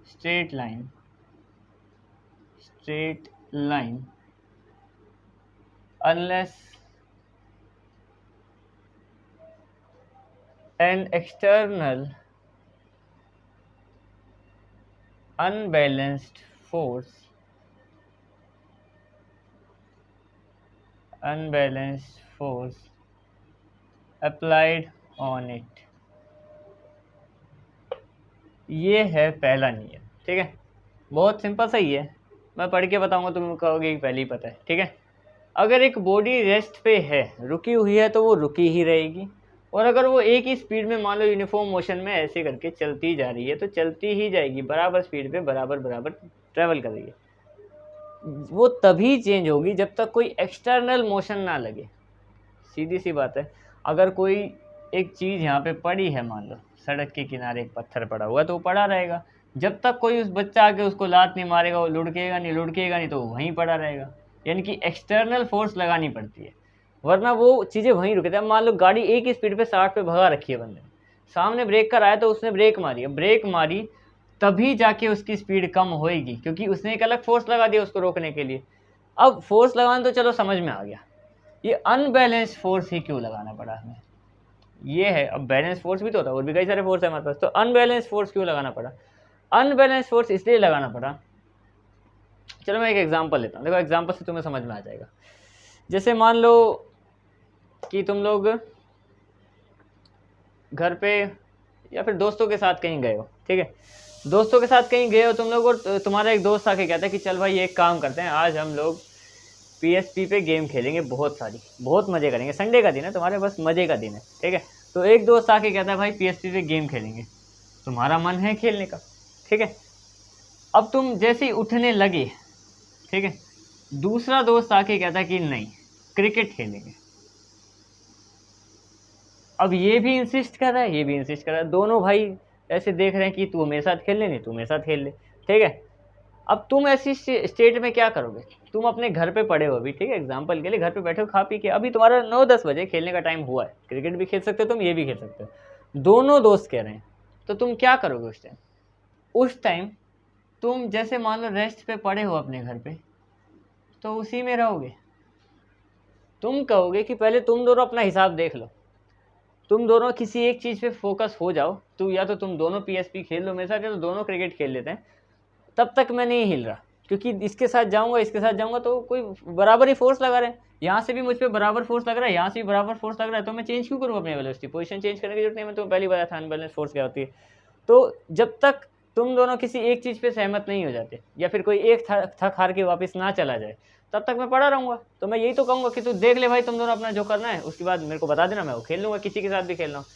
straight line unless an external unbalanced force applied on it। ये है पहला नियम, ठीक है। बहुत सिंपल सा ही है, मैं पढ़ के बताऊंगा तुम कहोगे कि पहले ही पता है, ठीक है। अगर एक बॉडी रेस्ट पे है, रुकी हुई है, तो वो रुकी ही रहेगी, और अगर वो एक ही स्पीड में मान लो यूनिफॉर्म मोशन में ऐसे करके चलती जा रही है तो चलती ही जाएगी, बराबर स्पीड पे बराबर ट्रैवल कर रही है। वो तभी चेंज होगी जब तक कोई एक्सटर्नल मोशन ना लगे। सीधी सी बात है, अगर कोई एक चीज़ यहाँ पे पड़ी है, मान लो सड़क के किनारे एक पत्थर पड़ा हुआ है, तो वो पड़ा रहेगा जब तक कोई उस बच्चा आके उसको लात नहीं मारेगा, वो लुढ़केगा नहीं तो वहीं पड़ा रहेगा। यानी कि एक्सटर्नल फोर्स लगानी पड़ती है, वरना वो चीज़ें वहीं रुकती है। मान लो गाड़ी एक ही स्पीड पे 60 पे भगा रखी है बंदे ने, सामने ब्रेक कर आया तो उसने ब्रेक मारी, तभी जाके उसकी स्पीड कम होएगी, क्योंकि उसने एक अलग फोर्स लगा दिया उसको रोकने के लिए। अब फोर्स लगाना तो चलो समझ में आ गया, ये अनबैलेंस फोर्स ही क्यों लगाना पड़ा हमें, ये है। अब बैलेंस फोर्स भी तो होता है, और भी कई सारे फोर्स है हमारे पास, तो अनबैलेंस फोर्स क्यों लगाना पड़ा। अनबैलेंस फोर्स इसलिए लगाना पड़ा, चलो मैं एक एग्जांपल लेता हूँ, देखो एग्जांपल से तुम्हें समझ में आ जाएगा। जैसे मान लो कि तुम लोग घर पे या फिर दोस्तों के साथ कहीं गए हो, ठीक है, दोस्तों के साथ कहीं गए हो तुम लोग, और तुम्हारा एक दोस्त आके कहता है कि चल भाई एक काम करते हैं, आज हम लोग PSP पे गेम खेलेंगे, बहुत मज़े करेंगे, संडे का दिन है तुम्हारे, बस मज़े का दिन है, ठीक है। तो एक दोस्त आके कहता है भाई PSP पे गेम खेलेंगे, तुम्हारा मन है खेलने का, ठीक है। अब तुम जैसे ही उठने लगे, ठीक है, दूसरा दोस्त आके कहता है कि नहीं क्रिकेट खेलेंगे। अब ये भी इंसिस्ट कर रहा है, ये भी इंसिस्ट कर रहा है, दोनों भाई ऐसे देख रहे हैं कि तू मेरे साथ खेल ले, नहीं तू मेरे साथ खेल ले, ठीक है। अब तुम ऐसी स्टेट में क्या करोगे, तुम अपने घर पे पड़े हो अभी, ठीक है, एग्जांपल के लिए घर पे बैठे हो खा पी के, अभी तुम्हारा 9-10 बजे खेलने का टाइम हुआ है, क्रिकेट भी खेल सकते हो तुम, ये भी खेल सकते हो, दोनों दोस्त कह रहे हैं, तो तुम क्या करोगे उस टाइम तुम जैसे मान लो रेस्ट पे पड़े हो अपने घर पे, तो उसी में रहोगे। तुम कहोगे कि पहले तुम दोनों अपना हिसाब देख लो, तुम दोनों किसी एक चीज़ पे फोकस हो जाओ, तो या तो तुम दोनों PSP खेल लो मेरे साथ, या तो दोनों क्रिकेट खेल लेते हैं, तब तक मैं नहीं हिल रहा, क्योंकि इसके साथ जाऊंगा तो कोई बराबर ही फोर्स लगा रहे हैं, यहाँ से भी मुझ पर बराबर फोर्स लग रहा है, यहाँ से भी बराबर फोर्स लग रहा है, तो मैं चेंज क्यों करूँ अपनी वेलोसिटी, पोजीशन चेंज करने की जरूरत नहीं, मैं तुम्हें पहले बताया था अनबैलेंस फोर्स क्या होती है। तो जब तक तुम दोनों किसी एक चीज़ पे सहमत नहीं हो जाते, या फिर कोई एक थक हार के वापस ना चला जाए, तब तक मैं पड़ा रहूँगा। तो मैं यही तो कहूँगा कि तू देख ले भाई, तुम दोनों अपना जो करना है, उसके बाद मेरे को बता देना, मैं वो खेल लूँगा, किसी के साथ भी खेल रहा हूँ।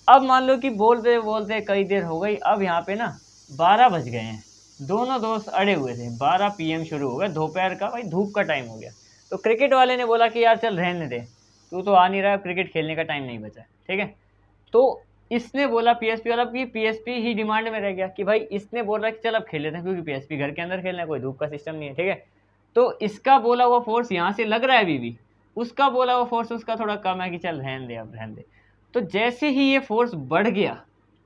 अब मान लो कि बोलते बोलते कई देर हो गई, अब यहाँ पे ना 12 बज गए हैं, दोनों दोस्त अड़े हुए थे, 12 PM शुरू हो गया, दोपहर का भाई धूप का टाइम हो गया। तो क्रिकेट वाले ने बोला कि यार चल रहने दे, तू तो आ नहीं रहा, क्रिकेट खेलने का टाइम नहीं बचा, ठीक है। तो इसने बोला PSP वाला कि PSP ही डिमांड में रह गया, कि भाई इसने बोल रहा है कि चल अब खेल लेते हैं, क्योंकि PSP घर के अंदर खेलना है, कोई धूप का सिस्टम नहीं है, ठीक है। तो इसका बोला हुआ फोर्स यहाँ से लग रहा है अभी भी, उसका बोला हुआ फोर्स उसका थोड़ा कम है कि चल रहने दे, अब रहने दे। तो जैसे ही ये फोर्स बढ़ गया,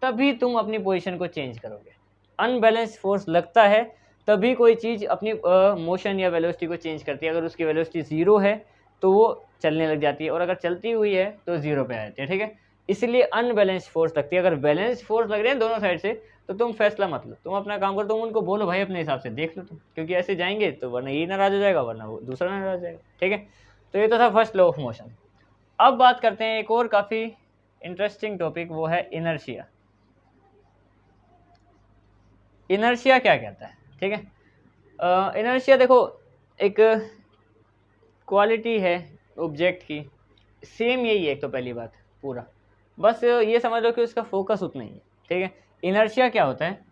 तभी तुम अपनी पोजीशन को चेंज करोगे। अनबैलेंस फोर्स लगता है तभी कोई चीज़ अपनी मोशन या वेलोसिटी को चेंज करती है। अगर उसकी वेलोसिटी 0 है तो वो चलने लग जाती है, और अगर चलती हुई है तो 0 पे आ जाती है, ठीक है। इसलिए अनबैलेंस फोर्स लगती है। अगर बैलेंस फोर्स लग रहे हैं दोनों साइड से, तो तुम फैसला मत लो, तुम अपना काम करो, तुम उनको बोलो भाई अपने हिसाब से देख लो तुम, क्योंकि ऐसे जाएंगे तो वरना ये नाराज हो जाएगा, वरना वो दूसरा नाराज हो जाएगा, ठीक है। तो ये तो था फर्स्ट लॉ ऑफ मोशन। अब बात करते हैं एक और काफ़ी इंटरेस्टिंग टॉपिक, वो है इनर्शिया। इनर्शिया क्या कहता है, ठीक है। इनर्शिया देखो एक क्वालिटी है ऑब्जेक्ट की, सेम यही है, एक तो पहली बात पूरा, बस ये समझ लो कि उसका फोकस उतना ही है, ठीक है। इनर्शिया क्या होता है,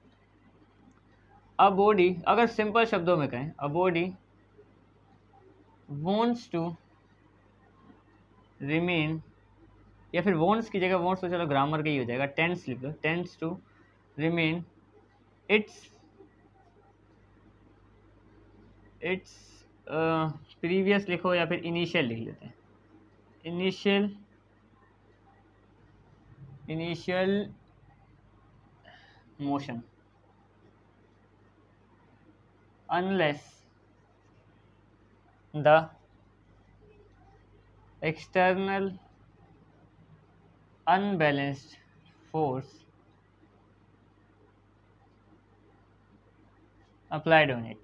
अ बॉडी, अगर सिंपल शब्दों में कहें, a body wants to remain, या फिर वॉन्ट्स की जगह, वॉन्ट्स तो चलो ग्रामर का ही हो जाएगा, टेंस लिख लो, tends to remain its previous लिखो या फिर इनिशियल लिख लेते हैं, initial motion unless the external unbalanced force applied on it।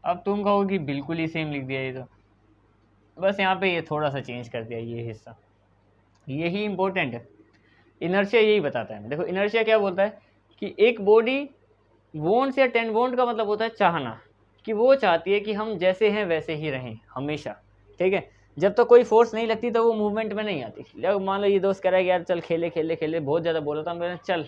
अब तुम कहो कि बिल्कुल ही सेम लिख दिया ये, तो बस यहाँ पे ये थोड़ा सा चेंज कर दिया ये हिस्सा, यही इंपॉर्टेंट है। इनर्शिया यही बताता है। देखो इनर्शिया क्या बोलता है कि एक बॉडी वॉन्ट्स या टेंड, वॉन्ट का मतलब होता है चाहना, कि वो चाहती है कि हम जैसे हैं वैसे ही रहें हमेशा, ठीक है। जब तक कोई फोर्स नहीं लगती तो वो मूवमेंट में नहीं आती। जब मान लो ये दोस्त कह रहा है कि यार चल खेले खेले खेले, बहुत ज़्यादा बोला था, हम कह रहे हैं चल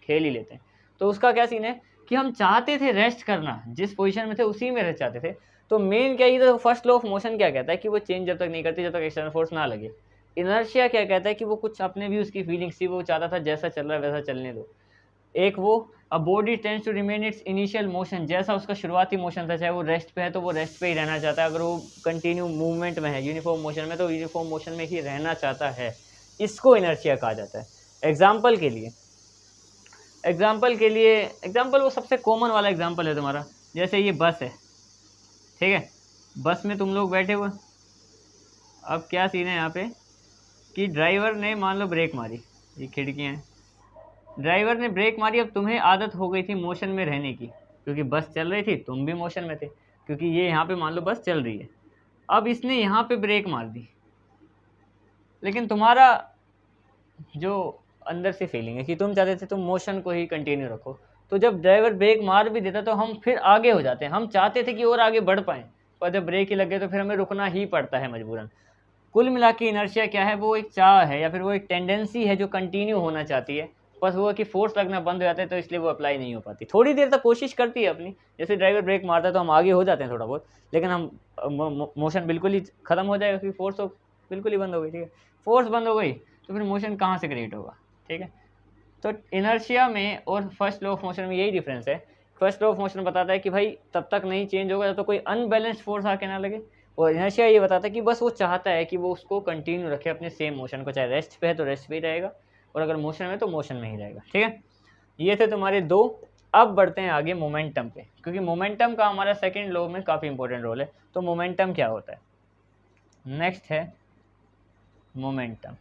खेल ही लेते हैं, तो उसका क्या सीन है कि हम चाहते थे रेस्ट करना, जिस पोजीशन में थे उसी में रेस्ट चाहते थे। तो मेन क्या, ये तो फर्स्ट लॉ ऑफ मोशन क्या कहता है कि वो चेंज जब तक नहीं करती जब तक एक्सटर्नल फोर्स ना लगे। इनर्शिया क्या कहता है कि वो कुछ अपने भी उसकी फीलिंग्स थी, वो चाहता था जैसा चल रहा है वैसा चलने दो। एक वो a body tends to remain its initial motion, जैसा उसका शुरुआती मोशन था, चाहे वो रेस्ट पे है तो वो रेस्ट पे ही रहना चाहता है, अगर वो कंटिन्यू मूवमेंट में है यूनिफॉर्म मोशन में तो यूनिफॉर्म मोशन में ही रहना चाहता है। इसको इनर्शिया कहा जाता है। एग्जाम्पल के लिए एग्जाम्पल वो सबसे कॉमन वाला एग्जाम्पल है तुम्हारा, जैसे ये बस है, ठीक है। बस में तुम लोग बैठे हुए, अब क्या सीन है यहाँ पे कि ड्राइवर ने मान लो ब्रेक मारी, ये खिड़कियाँ हैं, ड्राइवर ने ब्रेक मारी, अब तुम्हें आदत हो गई थी मोशन में रहने की, क्योंकि बस चल रही थी, तुम भी मोशन में थे, क्योंकि ये यहाँ पे मान लो बस चल रही है। अब इसने यहाँ पे ब्रेक मार दी, लेकिन तुम्हारा जो अंदर से फीलिंग है कि तुम चाहते थे तुम मोशन को ही कंटिन्यू रखो, तो जब ड्राइवर ब्रेक मार भी देता तो हम फिर आगे हो जाते हैं, हम चाहते थे कि और आगे बढ़ पाएँ, पर जब ब्रेक ही लग गए तो फिर हमें रुकना ही पड़ता है मजबूरन। कुल मिला के इनर्शिया क्या है, वो एक चाह है या फिर वो एक टेंडेंसी है जो कंटिन्यू होना चाहती है, बस वो कि फोर्स लगना बंद हो जाता है तो इसलिए वो अप्लाई नहीं हो पाती। थोड़ी देर तक कोशिश करती है अपनी, जैसे ड्राइवर ब्रेक मारता है तो हम आगे हो जाते हैं थोड़ा बहुत, लेकिन हम मोशन बिल्कुल ही ख़त्म हो जाएगा क्योंकि फोर्स तो बिल्कुल ही बंद हो गई, ठीक है। फोर्स बंद हो गई तो फिर मोशन कहाँ से क्रिएट होगा, ठीक है। तो इनर्शिया में और फर्स्ट लॉ ऑफ मोशन में यही डिफरेंस है। फर्स्ट लॉ ऑफ मोशन बताता है कि भाई तब तक नहीं चेंज होगा जब तक कोई अनबैलेंस्ड फोर्स आके ना लगे, और इनर्शिया ये बताता है कि बस वो चाहता है कि वो उसको कंटिन्यू रखे अपने सेम मोशन को, चाहे रेस्ट पे है तो रेस्ट पे ही रहेगा और अगर मोशन में तो मोशन में ही रहेगा, ठीक है। ये थे तुम्हारे दो। अब बढ़ते हैं आगे मोमेंटम पे, क्योंकि मोमेंटम का हमारा सेकेंड लॉ में काफ़ी इंपॉर्टेंट रोल है। तो मोमेंटम क्या होता है, नेक्स्ट है मोमेंटम।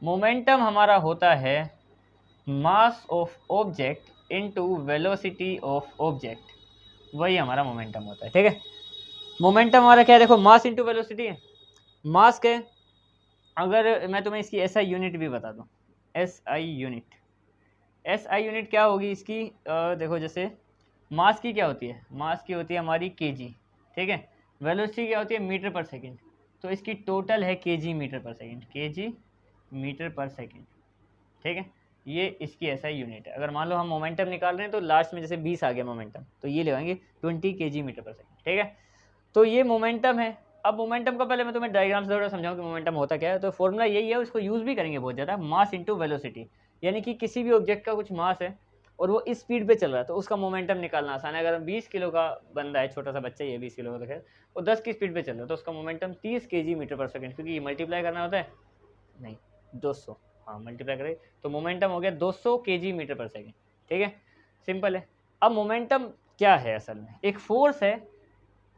मोमेंटम हमारा होता है मास of object into velocity of object, वही हमारा मोमेंटम होता है, ठीक है। मोमेंटम हमारा क्या है, देखो मास इंटू वेलोसिटी है। मास के अगर मैं तुम्हें इसकी एसआई यूनिट भी बता दूं, एसआई यूनिट क्या होगी इसकी, देखो जैसे मास की क्या होती है, मास की होती है हमारी केजी, ठीक है। वेलोसिटी क्या होती है, मीटर पर सेकेंड, तो इसकी टोटल है केजी मीटर पर सेकेंड, केजी मीटर पर सेकेंड, ठीक है। ये इसकी एसआई यूनिट है। अगर मान लो हम मोमेंटम निकाल रहे हैं तो लास्ट में जैसे 20 आ गया मोमेंटम, तो ये लगाएंगे 20 केजी मीटर पर सेकेंड, ठीक है। तो ये मोमेंटम है। अब मोमेंटम का पहले मैं तुम्हें डायग्राम से थोड़ा समझाऊं कि मोमेंटम होता क्या है। तो फॉर्मूला यही है, उसको यूज़ भी करेंगे बहुत ज़्यादा, मास इंटू वेलोसिटी, यानी कि किसी भी ऑब्जेक्ट का कुछ मास है और वो इस स्पीड पे चल रहा है तो उसका मोमेंटम निकालना आसान है। अगर 20 किलो का बंदा है, छोटा सा बच्चा ही है 20 किलो का, तो खैर वो 10 की स्पीड पे चल रहा है तो उसका मोमेंटम 30 केजी मीटर पर सेकेंड, क्योंकि ये मल्टीप्लाई करना होता है, नहीं 200, हाँ मल्टीप्लाई करें तो मोमेंटम हो गया 200 केजी मीटर पर सेकेंड, ठीक है। सिंपल है। अब मोमेंटम क्या है, असल में एक फोर्स है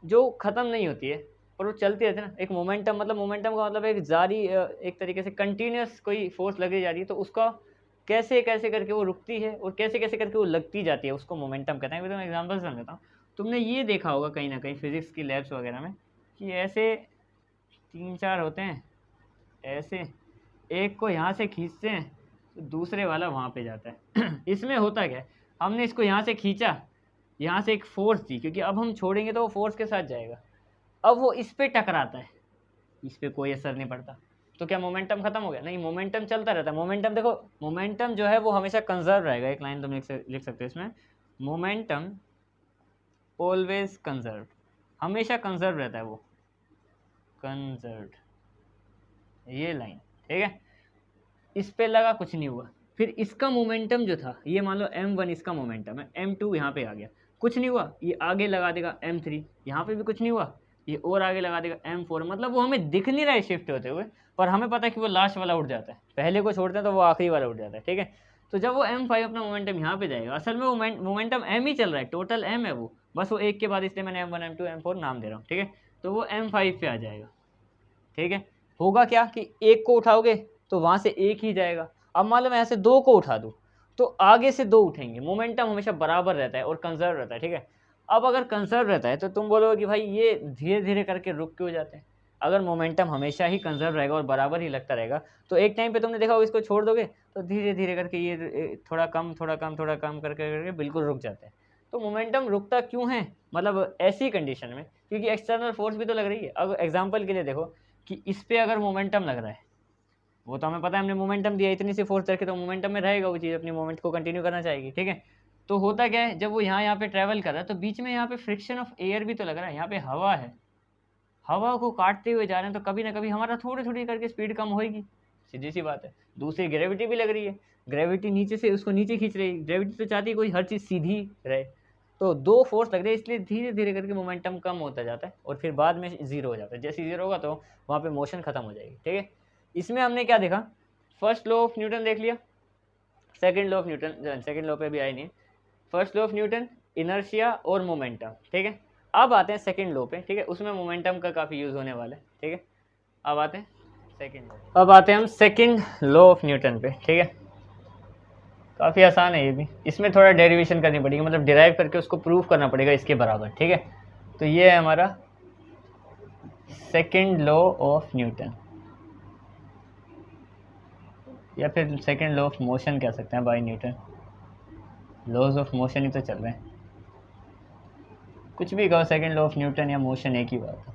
जो ख़त्म नहीं होती है और वो चलती रहती है ना। एक मोमेंटम मतलब, मोमेंटम का मतलब एक जारी, एक तरीके से कंटिन्यूस कोई फोर्स लगी जा रही है तो उसका कैसे कैसे करके वो रुकती है और कैसे कैसे करके वो लगती जाती है, उसको मोमेंटम कहते हैं। मैं एग्जाम्पल समझाता हूँ। तुमने ये देखा होगा कहीं ना कहीं फिजिक्स की लैब्स वगैरह में कि ऐसे 3-4 होते हैं, ऐसे एक को यहाँ से खींचते हैं तो दूसरे वाला वहाँ पे जाता है इसमें होता क्या है, हमने इसको यहाँ से खींचा, यहाँ से एक फोर्स दी, क्योंकि अब हम छोड़ेंगे तो वो फोर्स के साथ जाएगा। अब वो इस पे टकराता है, इस पे कोई असर नहीं पड़ता, तो क्या मोमेंटम खत्म हो गया? नहीं, मोमेंटम चलता रहता है। मोमेंटम देखो, मोमेंटम जो है वो हमेशा कंजर्व रहेगा। एक लाइन तुम लिख सकते हो इसमें, मोमेंटम ऑलवेज कंजर्व, हमेशा कंजर्व रहता है वो, कंजर्व, ये लाइन, ठीक है। इस पे लगा, कुछ नहीं हुआ। फिर इसका मोमेंटम जो था, ये मान लो m1 इसका मोमेंटम है, m2 यहाँ पे आ गया, कुछ नहीं हुआ। ये आगे लगा देगा m3, यहाँ पे भी कुछ नहीं हुआ। ये और आगे लगा देगा m4, मतलब वो हमें दिख नहीं रहा है शिफ्ट होते हुए, पर हमें पता है कि वो लास्ट वाला उठ जाता है। पहले को छोड़ते हैं तो वो आखिरी वाला उठ जाता है, ठीक है। तो जब वो m5 अपना मोमेंटम यहाँ पे जाएगा, असल में वो मोमेंटम m ही चल रहा है, टोटल m है वो, बस वो एक के बाद, इसलिए मैंने m1 m2 m4 नाम दे रहा हूँ, ठीक है। तो वो m5 पे आ जाएगा, ठीक है। होगा क्या कि एक को उठाओगे तो वहाँ से एक ही जाएगा। अब मान लो मैं ऐसे दो को उठा दूँ तो आगे से दो उठेंगे। मोमेंटम हमेशा बराबर रहता है और कंजर्व रहता है, ठीक है। अब अगर कंजर्व रहता है तो तुम बोलोगे कि भाई ये धीरे धीरे करके रुक क्यों जाते हैं। अगर मोमेंटम हमेशा ही कंजर्व रहेगा और बराबर ही लगता रहेगा तो एक टाइम पे तुमने देखा होगा इसको छोड़ दोगे तो धीरे धीरे करके ये थोड़ा कम थोड़ा कम थोड़ा कम करके बिल्कुल रुक जाते हैं। तो मोमेंटम रुकता क्यों है, मतलब ऐसी कंडीशन में क्योंकि एक्सटर्नल फोर्स भी तो लग रही है। अगर एग्जाम्पल के लिए देखो कि इस पर अगर मोमेंटम लग रहा है, वो तो हमें पता है, हमने मोमेंटम दिया, इतनी सी फोर्स रखे तो मोमेंटम में रहेगा वो चीज़, अपनी मोमेंट को कंटिन्यू करना चाहेगी, ठीक है। तो होता क्या है, जब वो यहाँ पे ट्रैवल कर रहा है तो बीच में यहाँ पे फ्रिक्शन ऑफ एयर भी तो लग रहा है, यहाँ पे हवा है, हवा को काटते हुए जा रहे हैं, तो कभी ना कभी हमारा थोड़ी थोड़ी करके स्पीड कम होगी, सीधी सी बात है। दूसरी ग्रेविटी भी लग रही है, ग्रेविटी नीचे से उसको नीचे खींच रही है, ग्रेविटी तो चाहती है कोई हर चीज़ सीधी रहे। तो दो फोर्स लग रही है, इसलिए धीरे धीरे करके मोमेंटम कम होता जाता है और फिर बाद में जीरो हो जाता है। जैसे जीरो होगा तो वहाँ पे मोशन खत्म हो जाएगी, ठीक है। इसमें हमने क्या देखा, फर्स्ट लॉ ऑफ न्यूटन देख लिया, second law of Newton, second law पे भी आई नहीं, first law of Newton, inertia और मोमेंटम, ठीक है। अब आते हैं सेकंड लॉ पे, ठीक है, उसमें मोमेंटम का काफ़ी यूज़ होने वाला है, ठीक है। अब आते हैं सेकंड लॉ, अब आते हैं हम सेकंड लॉ ऑफ न्यूटन पे, ठीक है। काफ़ी आसान है ये भी, इसमें थोड़ा डेरिवेशन करनी पड़ेगी, मतलब डिराइव करके उसको प्रूव करना पड़ेगा इसके बराबर, ठीक है। तो ये है हमारा सेकंड लॉ ऑफ न्यूटन, या फिर सेकंड लॉ ऑफ मोशन कह सकते हैं by Newton. Laws of motion ही तो चल रहे हैं, कुछ भी कहो, सेकंड लॉ ऑफ न्यूटन या मोशन एक ही बात है,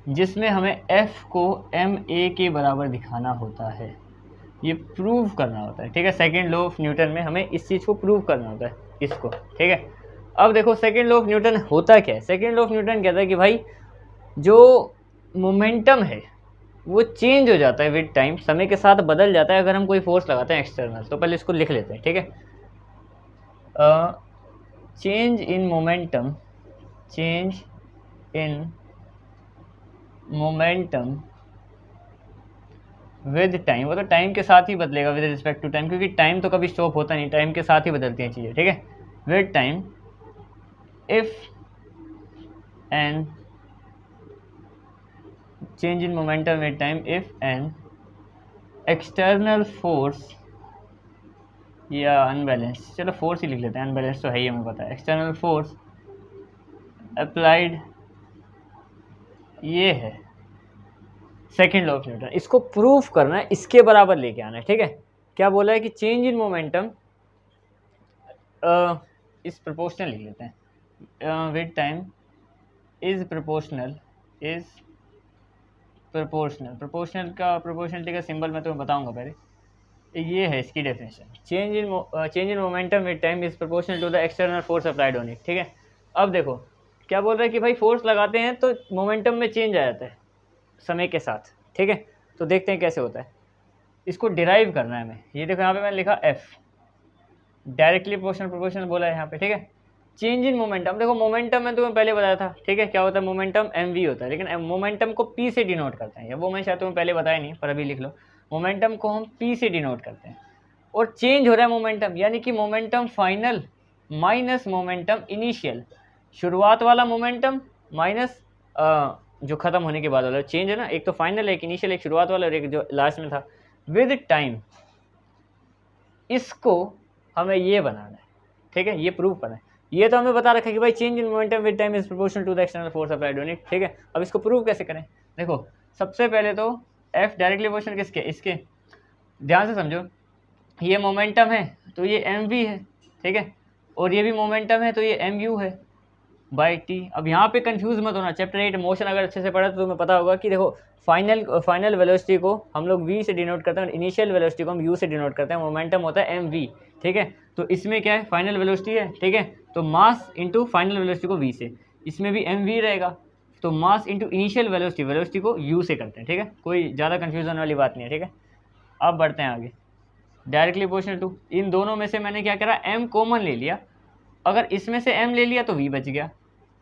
जिसमें हमें F को ma के बराबर दिखाना होता है, ये प्रूव करना होता है, ठीक है। सेकंड लॉ ऑफ न्यूटन में हमें इस चीज़ को प्रूव करना होता है, इसको, ठीक है। अब देखो सेकंड लॉ ऑफ न्यूटन होता क्या है। सेकंड लॉ ऑफ न्यूटन कहता है कि भाई जो मोमेंटम है वो चेंज हो जाता है विद टाइम, समय के साथ बदल जाता है अगर हम कोई फोर्स लगाते हैं एक्सटर्नल। तो पहले इसको लिख लेते हैं, ठीक है। Change in momentum, change in momentum with time, वो तो टाइम के साथ ही बदलेगा विद रिस्पेक्ट टू टाइम, क्योंकि टाइम तो कभी स्टॉप होता नहीं, टाइम के साथ ही बदलती हैं चीज़ें, ठीक है। With time if an change in momentum with time if an external force या अनबैलेंस, चलो फोर्स ही लिख लेते हैं, अनबैलेंस तो है ही हमें पता है। एक्सटर्नल फोर्स अप्लाइड, ये है सेकेंड लॉ ऑफ न्यूटन। इसको प्रूफ करना है, इसके बराबर लेके आना है, ठीक है। क्या बोला है कि change in momentum is proportional लिख लेते हैं, with time is proportional, is proportional. Proportionality का सिंबल मैं तुम्हें बताऊंगा पहले, ये है इसकी definition. Change in momentum with time is proportional to the external force applied on it, ठीक है। अब देखो क्या बोल रहा है कि भाई फोर्स लगाते हैं तो मोमेंटम में चेंज आ जाता है समय के साथ, ठीक है। तो देखते हैं कैसे होता है, इसको डिराइव करना है हमें। ये देखो यहाँ पे मैंने लिखा F, डायरेक्टली प्रोपोर्शनल बोला है यहाँ पे, ठीक है। चेंज इन मोमेंटम, देखो मोमेंटम मैं तुम्हें पहले बताया था, ठीक है, क्या होता है मोमेंटम, mv होता है, लेकिन मोमेंटम को p से डिनोट करते हैं, वो मैं शायद तुम्हें पहले बताया नहीं, पर अभी लिख लो। मोमेंटम को हम p से डिनोट करते हैं और चेंज हो रहा है मोमेंटम, यानी कि momentum final minus momentum initial, शुरुआत वाला मोमेंटम माइनस जो ख़त्म होने के बाद वाला चेंज है ना, एक तो फाइनल, एक इनिशियल, एक शुरुआत वाला और एक जो लास्ट में था, विद टाइम। इसको हमें ये बनाना है, ठीक है, ये प्रूव करना है। ये तो हमें बता रखा है कि भाई change in momentum with time is proportional to the external force applied on it, ठीक है। अब इसको प्रूव कैसे करें, देखो सबसे पहले तो F डायरेक्टली प्रोपोर्शनल किसके, इसके, ध्यान से समझो, ये मोमेंटम है तो ये mv है, ठीक है, और ये भी मोमेंटम है तो ये mu है। By T. अब यहाँ पे कंफ्यूज मत होना, चैप्टर 8 मोशन अगर अच्छे से पढ़ा तो तुम्हें पता होगा कि देखो फाइनल वेलोसिटी को हम लोग v से डिनोट करते हैं और इनिशियल वेलोसिटी को हम u से डिनोट करते हैं। मोमेंटम होता है mv, ठीक है। तो इसमें क्या है, फाइनल वेलोसिटी है, ठीक है, तो मास इंटू फाइनल वेलोसिटी को v से, इसमें भी mv रहेगा, तो मास इंटू इनिशियल वेलोसिटी को u से करते हैं, ठीक है। कोई ज़्यादा कन्फ्यूजन वाली बात नहीं है, ठीक है। अब बढ़ते हैं आगे, डायरेक्टली प्रोपोर्शनल टू, इन दोनों में से मैंने क्या करा, m कॉमन ले लिया। अगर इसमें से m ले लिया तो v बच गया,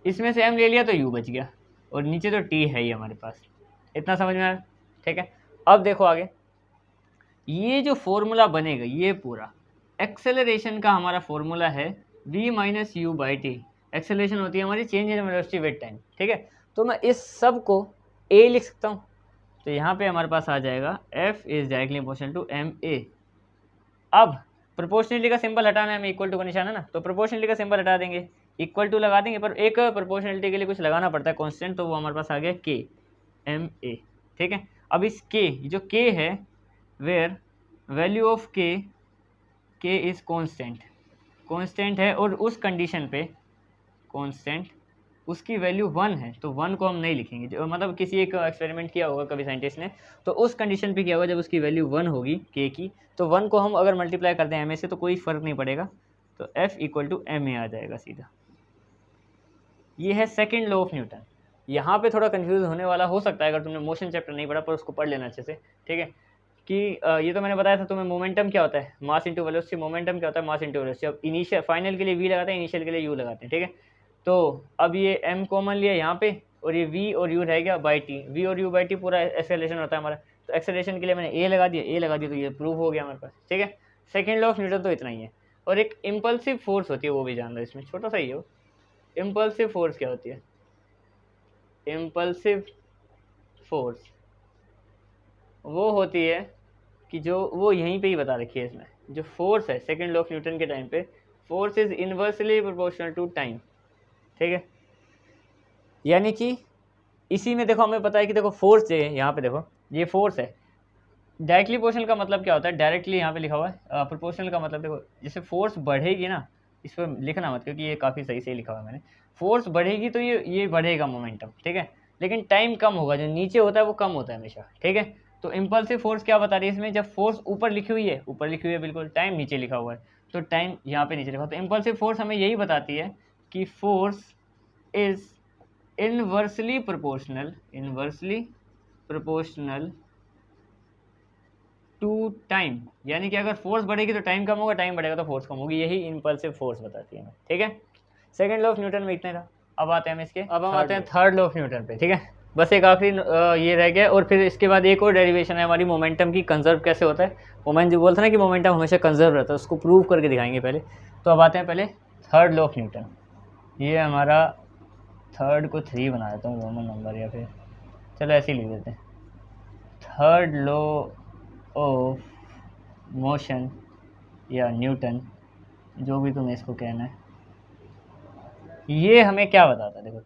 इसमें से m ले लिया तो u बच गया, और नीचे तो t है ही हमारे पास। इतना समझ में आया, ठीक है। अब देखो आगे, ये जो फॉर्मूला बनेगा ये पूरा एक्सेलरेशन का हमारा फॉर्मूला है v minus you by T. Acceleration होती है हमारी change in velocity with time, ठीक है। तो मैं इस सब को a लिख सकता हूँ, तो यहाँ पे हमारे पास आ जाएगा f is directly proportional to m a. अब प्रोपोर्शनलिटी का सिंबल हटाना है, हमें इक्वल टू का निशान है ना, तो प्रोपोर्शनलिटी का सिंबल हटा देंगे, इक्वल टू लगा देंगे, पर एक प्रोपोर्शनलिटी के लिए कुछ लगाना पड़ता है कांस्टेंट, तो वो हमारे पास आ गया k एम ए, ठीक है। अब इस k, जो k है, where value of k is constant है, और उस कंडीशन पे कांस्टेंट उसकी वैल्यू 1 है, तो 1 को हम नहीं लिखेंगे, जो मतलब किसी एक एक्सपेरिमेंट किया होगा कभी साइंटिस्ट ने, तो उस कंडीशन पे किया होगा जब उसकी वैल्यू 1 होगी k की, तो 1 को हम अगर मल्टीप्लाई करते हैं ma से तो कोई फ़र्क नहीं पड़ेगा, तो f इक्वल टू ma आ जाएगा सीधा। ये है सेकेंड लॉ ऑफ न्यूटन। यहाँ पे थोड़ा कन्फ्यूज होने वाला हो सकता है अगर तुमने मोशन चैप्टर नहीं पढ़ा, पर उसको पढ़ लेना अच्छे से, ठीक है। कि ये तो मैंने बताया था तुम्हें, मोमेंटम क्या होता है, मास इंटू वेलोसिटी, मोमेंटम क्या होता है, मास इंटू वेलोसिटी। अब इनिशियल फाइनल के लिए v लगाते हैं, इनिशियल के लिए u लगाते हैं, ठीक है। तो अब ये m कॉमन लिया यहाँ पे, और ये v और u रह गया बाई टी, v और u बाई टी पूरा एक्सेलरेशन होता है हमारा, तो एक्सेलरेशन के लिए मैंने a लगा दिया, तो ये प्रूव हो गया हमारे पास, ठीक है। सेकेंड लॉ ऑफ न्यूटन तो इतना ही है। और एक इम्पल्सिव फोर्स होती है, वो भी जान लो, इसमें छोटा सा ही हो। इम्पल्सिव फोर्स क्या होती है, इम्पल्सिव फोर्स वो होती है कि जो वो यहीं पे ही बता रखी है इसमें, जो फोर्स है सेकेंड लॉ ऑफ न्यूटन के टाइम पे, force is inversely proportional to time, ठीक है। यानी कि इसी में देखो हमें पता है कि देखो फोर्स जो है यहाँ पे, देखो ये फोर्स है, डायरेक्टली प्रोपोर्शनल का मतलब क्या होता है, डायरेक्टली यहाँ पे लिखा हुआ है, प्रोपोर्शनल का मतलब देखो जैसे फोर्स बढ़ेगी ना, इस पर लिखना मत क्योंकि ये काफ़ी सही से लिखा हुआ है मैंने, फोर्स बढ़ेगी तो ये बढ़ेगा मोमेंटम, ठीक है, लेकिन टाइम कम होगा, जो नीचे होता है वो कम होता है हमेशा, ठीक है। तो इम्पल्सिव फोर्स क्या बता रही है इसमें, जब फोर्स ऊपर लिखी हुई है बिल्कुल, टाइम नीचे लिखा हुआ है, तो टाइम यहाँ पे नीचे लिखा हुआ, तो इम्पल्सिव फोर्स हमें यही बताती है कि force is inversely proportional to time. यानी कि अगर फोर्स बढ़ेगी तो टाइम कम होगा, टाइम बढ़ेगा तो फोर्स कम होगी, यही इम्पल्सिव फोर्स बताती है, ठीक है। सेकेंड लॉ ऑफ न्यूटन में इतना था। अब आते हैं थर्ड लॉ ऑफ न्यूटन पे, ठीक है। बस एक आखिरी ये रह गया, और फिर इसके बाद एक और डेरिवेशन है हमारी, मोमेंटम की कंजर्व कैसे होता है। मोमेंट जो बोलता है ना कि मोमेंटम हमेशा कंजर्व रहता है, उसको प्रूव करके दिखाएंगे पहले। तो अब आते हैं पहले थर्ड लॉ ऑफ न्यूटन। ये हमारा थर्ड को 3 बना देता हूँ रोमन नंबर, या फिर चलो ऐसे ही लिख देते हैं, थर्ड लॉ ऑफ मोशन या न्यूटन, जो भी तुम्हें इसको कहना है। ये हमें क्या बताता है, देखो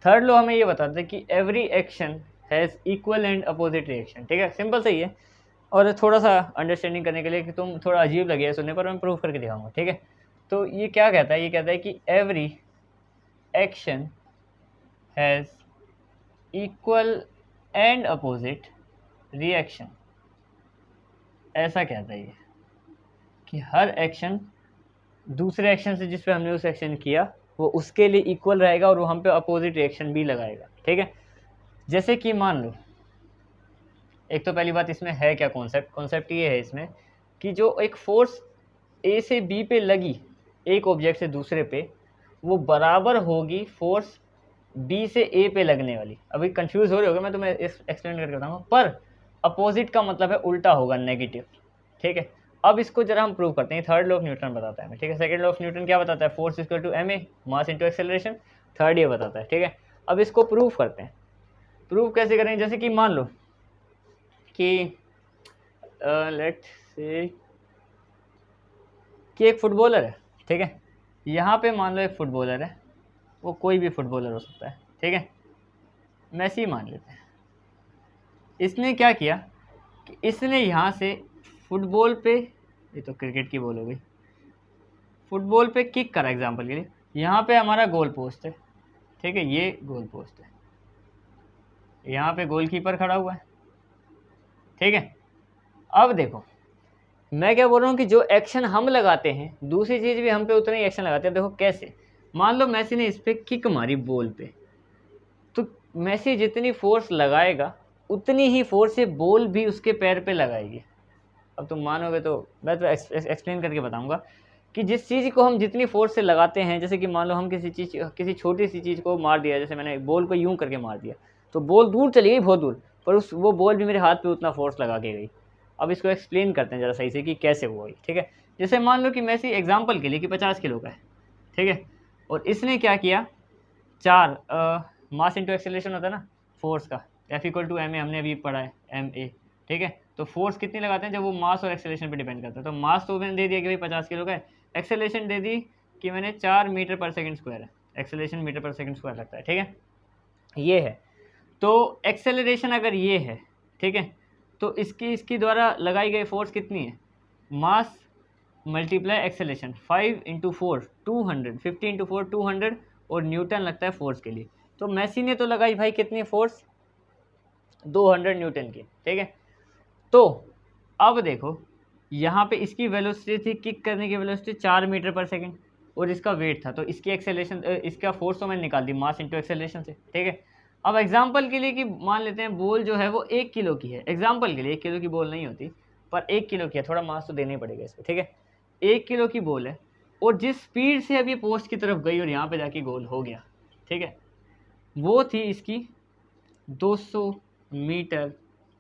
थर्ड लॉ हमें ये बताता है कि every action has equal and opposite reaction, ठीक है। सिंपल सही है, और थोड़ा सा अंडरस्टैंडिंग करने के लिए कि तुम थोड़ा अजीब लगे सुनने पर, मैं प्रूव करके दिखाऊंगा, ठीक है। तो ये क्या कहता है, ये कहता है कि every action has equal and opposite reaction. ऐसा कहता है ये कि हर एक्शन दूसरे एक्शन से जिस पे हमने उस एक्शन किया वो उसके लिए इक्वल रहेगा, और वो हम पे अपोजिट रिएक्शन भी लगाएगा, ठीक है। जैसे कि मान लो, एक तो पहली बात इसमें है क्या कॉन्सेप्ट ये है इसमें कि जो एक फोर्स ए से बी पे लगी एक ऑब्जेक्ट से दूसरे पे, वो बराबर होगी फोर्स बी से ए पे लगने वाली। अभी कंफ्यूज हो रहे होगे, मैं तुम्हें एक्सप्लेन करके बताऊंगा, पर अपोजिट का मतलब है उल्टा होगा, नेगेटिव, ठीक है। अब इसको जरा हम प्रूव करते हैं, थर्ड लॉ ऑफ न्यूटन बताता है हमें, ठीक है। सेकंड लॉ ऑफ न्यूटन क्या बताता है, force equal to m a, mass into acceleration. Third ये बताता है, ठीक है। अब इसको प्रूव करते हैं। प्रूव कैसे करेंगे, जैसे कि मान लो कि लेट्स से कि एक फुटबॉलर है, ठीक है। यहाँ पे मान लो एक फुटबॉलर है, वो कोई भी फुटबॉलर हो सकता है, ठीक है, मैसी मान लेते हैं। इसने क्या किया कि इसने यहाँ से फुटबॉल पे, ये तो क्रिकेट की बॉल हो गई, फुटबॉल पे किक करा एग्जांपल के लिए, यहाँ पे हमारा गोल पोस्ट है, ठीक है, ये गोल पोस्ट है, यहाँ पे गोलकीपर खड़ा हुआ है, ठीक है। अब देखो मैं क्या बोल रहा हूँ कि जो एक्शन हम लगाते हैं दूसरी चीज़ भी हम पे उतना ही एक्शन लगाते हैं। देखो कैसे, मान लो मेसी ने इस पर किक मारी बॉल पे, तो मेसी जितनी फोर्स लगाएगा उतनी ही फोर्स से बॉल भी उसके पैर पे लगाएगी। अब तुम मानोगे तो मैं तो एक्सप्लेन करके बताऊंगा कि जिस चीज़ को हम जितनी फोर्स से लगाते हैं, जैसे कि मान लो हम किसी छोटी सी चीज़ को मार दिया, जैसे मैंने बॉल को यूं करके मार दिया तो बॉल दूर चली गई बहुत दूर, पर वो बॉल भी मेरे हाथ पे उतना फोर्स लगा के गई। अब इसको एक्सप्लेन करते हैं ज़रा सही से कि कैसे हुआ गई, ठीक है। जैसे मान लो कि मेसी एग्जाम्पल के लिए कि 50 किलो का है, ठीक है, और इसने क्या किया, 4 मास इंटू एक्सेलरेशन होता है ना फोर्स का, F=ma, हमने अभी पढ़ा है ma, ठीक है। तो फोर्स कितनी लगाते हैं जब वो मास और एक्सेलरेशन पे डिपेंड करता है। तो मास तो मैंने दे दिया कि भाई 50 किलो का है, एक्सेलरेशन दे दी कि मैंने 4 मीटर पर सेकंड स्क्वायर है, एक्सेलरेशन मीटर पर सेकंड स्क्वायर लगता है, ठीक है, ये है। तो एक्सेलरेशन अगर ये है, ठीक है, तो इसकी द्वारा लगाई गई फोर्स कितनी है, मास मल्टीप्लाई एक्सेलरेशन, 5 × 4 200, 50 × 4 200, और न्यूटन लगता है फोर्स के लिए। तो मेसी ने तो लगाई भाई कितनी फोर्स, 200 न्यूटन की, ठीक है। तो अब देखो यहाँ पे इसकी वेलोसिटी थी, किक करने की वेलोसिटी 4 मीटर पर सेकंड, और इसका वेट था, तो इसकी एक्सेलरेशन, इसका फोर्स तो मैंने निकाल दी मास इंटू एक्सेलरेशन से, ठीक है। अब एग्जाम्पल के लिए कि मान लेते हैं बॉल जो है वो 1 किलो की है, एग्जाम्पल के लिए 1 किलो की बॉल नहीं होती पर 1 किलो की है, थोड़ा मास तो देना ही पड़ेगा इसको, ठीक है। 1 किलो की बॉल है और जिस स्पीड से अब ये पोस्ट की तरफ गई और यहाँ पे जाके गोल हो गया, ठीक है, वो थी इसकी 200 मीटर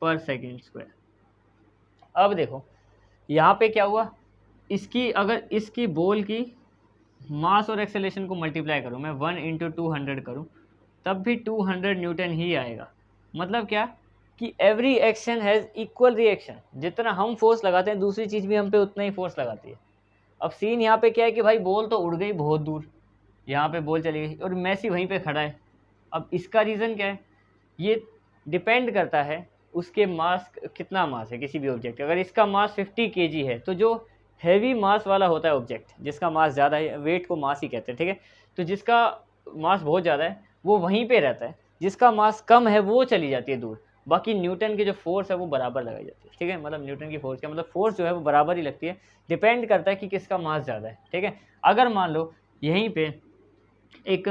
पर सेकेंड स्क्वायर। अब देखो यहाँ पे क्या हुआ, इसकी अगर इसकी बॉल की मास और एक्सेलरेशन को मल्टीप्लाई करूँ मैं, 1 × 200 करूँ, तब भी 200 न्यूटन ही आएगा। मतलब क्या कि every action has equal reaction, जितना हम फोर्स लगाते हैं दूसरी चीज़ भी हम पे उतना ही फोर्स लगाती है। अब सीन यहाँ पे क्या है कि भाई बॉल तो उड़ गई बहुत दूर, यहाँ पे बॉल चली गई और मेसी वहीं पे खड़ा है। अब इसका रीज़न क्या है, ये डिपेंड करता है उसके मास, कितना मास है किसी भी ऑब्जेक्ट। अगर इसका मास 50 kg है तो जो हैवी मास वाला होता है ऑब्जेक्ट, जिसका मास ज़्यादा है, वेट को मास ही कहते हैं, ठीक है, तो जिसका मास बहुत ज़्यादा है वो वहीं पे रहता है, जिसका मास कम है वो चली जाती है दूर। बाकी न्यूटन की जो फोर्स है वो बराबर लगाई जाती है, ठीक है। मतलब न्यूटन की फोर्स का मतलब फोर्स जो है वो बराबर ही लगती है, डिपेंड करता है कि किसका मास ज़्यादा है, ठीक है। अगर मान लो यहीं पे एक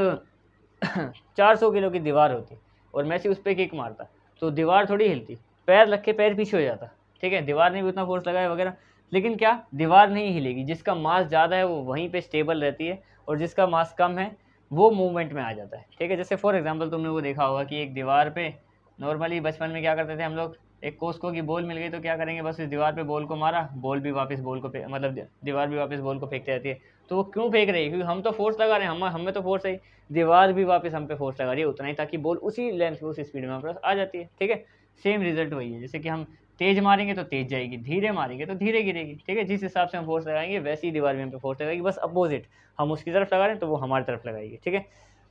400 किलो की दीवार होती और मेसी उस पर किक मारता तो दीवार थोड़ी हिलती, पैर रख के पैर पीछे हो जाता, ठीक है, दीवार ने भी उतना फोर्स लगाया वगैरह, लेकिन क्या दीवार नहीं हिलेगी, जिसका मास ज़्यादा है वो वहीं पे स्टेबल रहती है और जिसका मास कम है वो मूवमेंट में आ जाता है, ठीक है। जैसे फॉर एग्जांपल तुमने वो देखा होगा कि एक दीवार पे नॉर्मली बचपन में क्या करते थे हम लोग, एक कोस्को की बॉल मिल गई तो क्या करेंगे, बस इस दीवार पे बॉल को मारा, बॉल भी वापस बॉल को मतलब दीवार भी वापस बॉल को फेंकती रहती है। तो वो क्यों फेंक रही है, क्योंकि हम तो फोर्स लगा रहे हैं, हमें तो फोर्स है, दीवार भी वापस हम पे फोर्स लगा रही है उतना ही, ताकि बॉल उसी लेंथ पे उसी स्पीड में हमारे पास आ जाती है, ठीक है। सेम रिजल्ट वही है, जैसे कि हम तेज मारेंगे तो तेज जाएगी, धीरे मारेंगे तो धीरे गिरेगी, ठीक है। जिस हिसाब से हम फोर्स लगाएंगे वैसी दीवार में हम पे फोर्स लगाएगी, बस अपोजिट, हम उसकी तरफ लगा रहे हैं तो वो हमारी तरफ लगाएगी, ठीक है।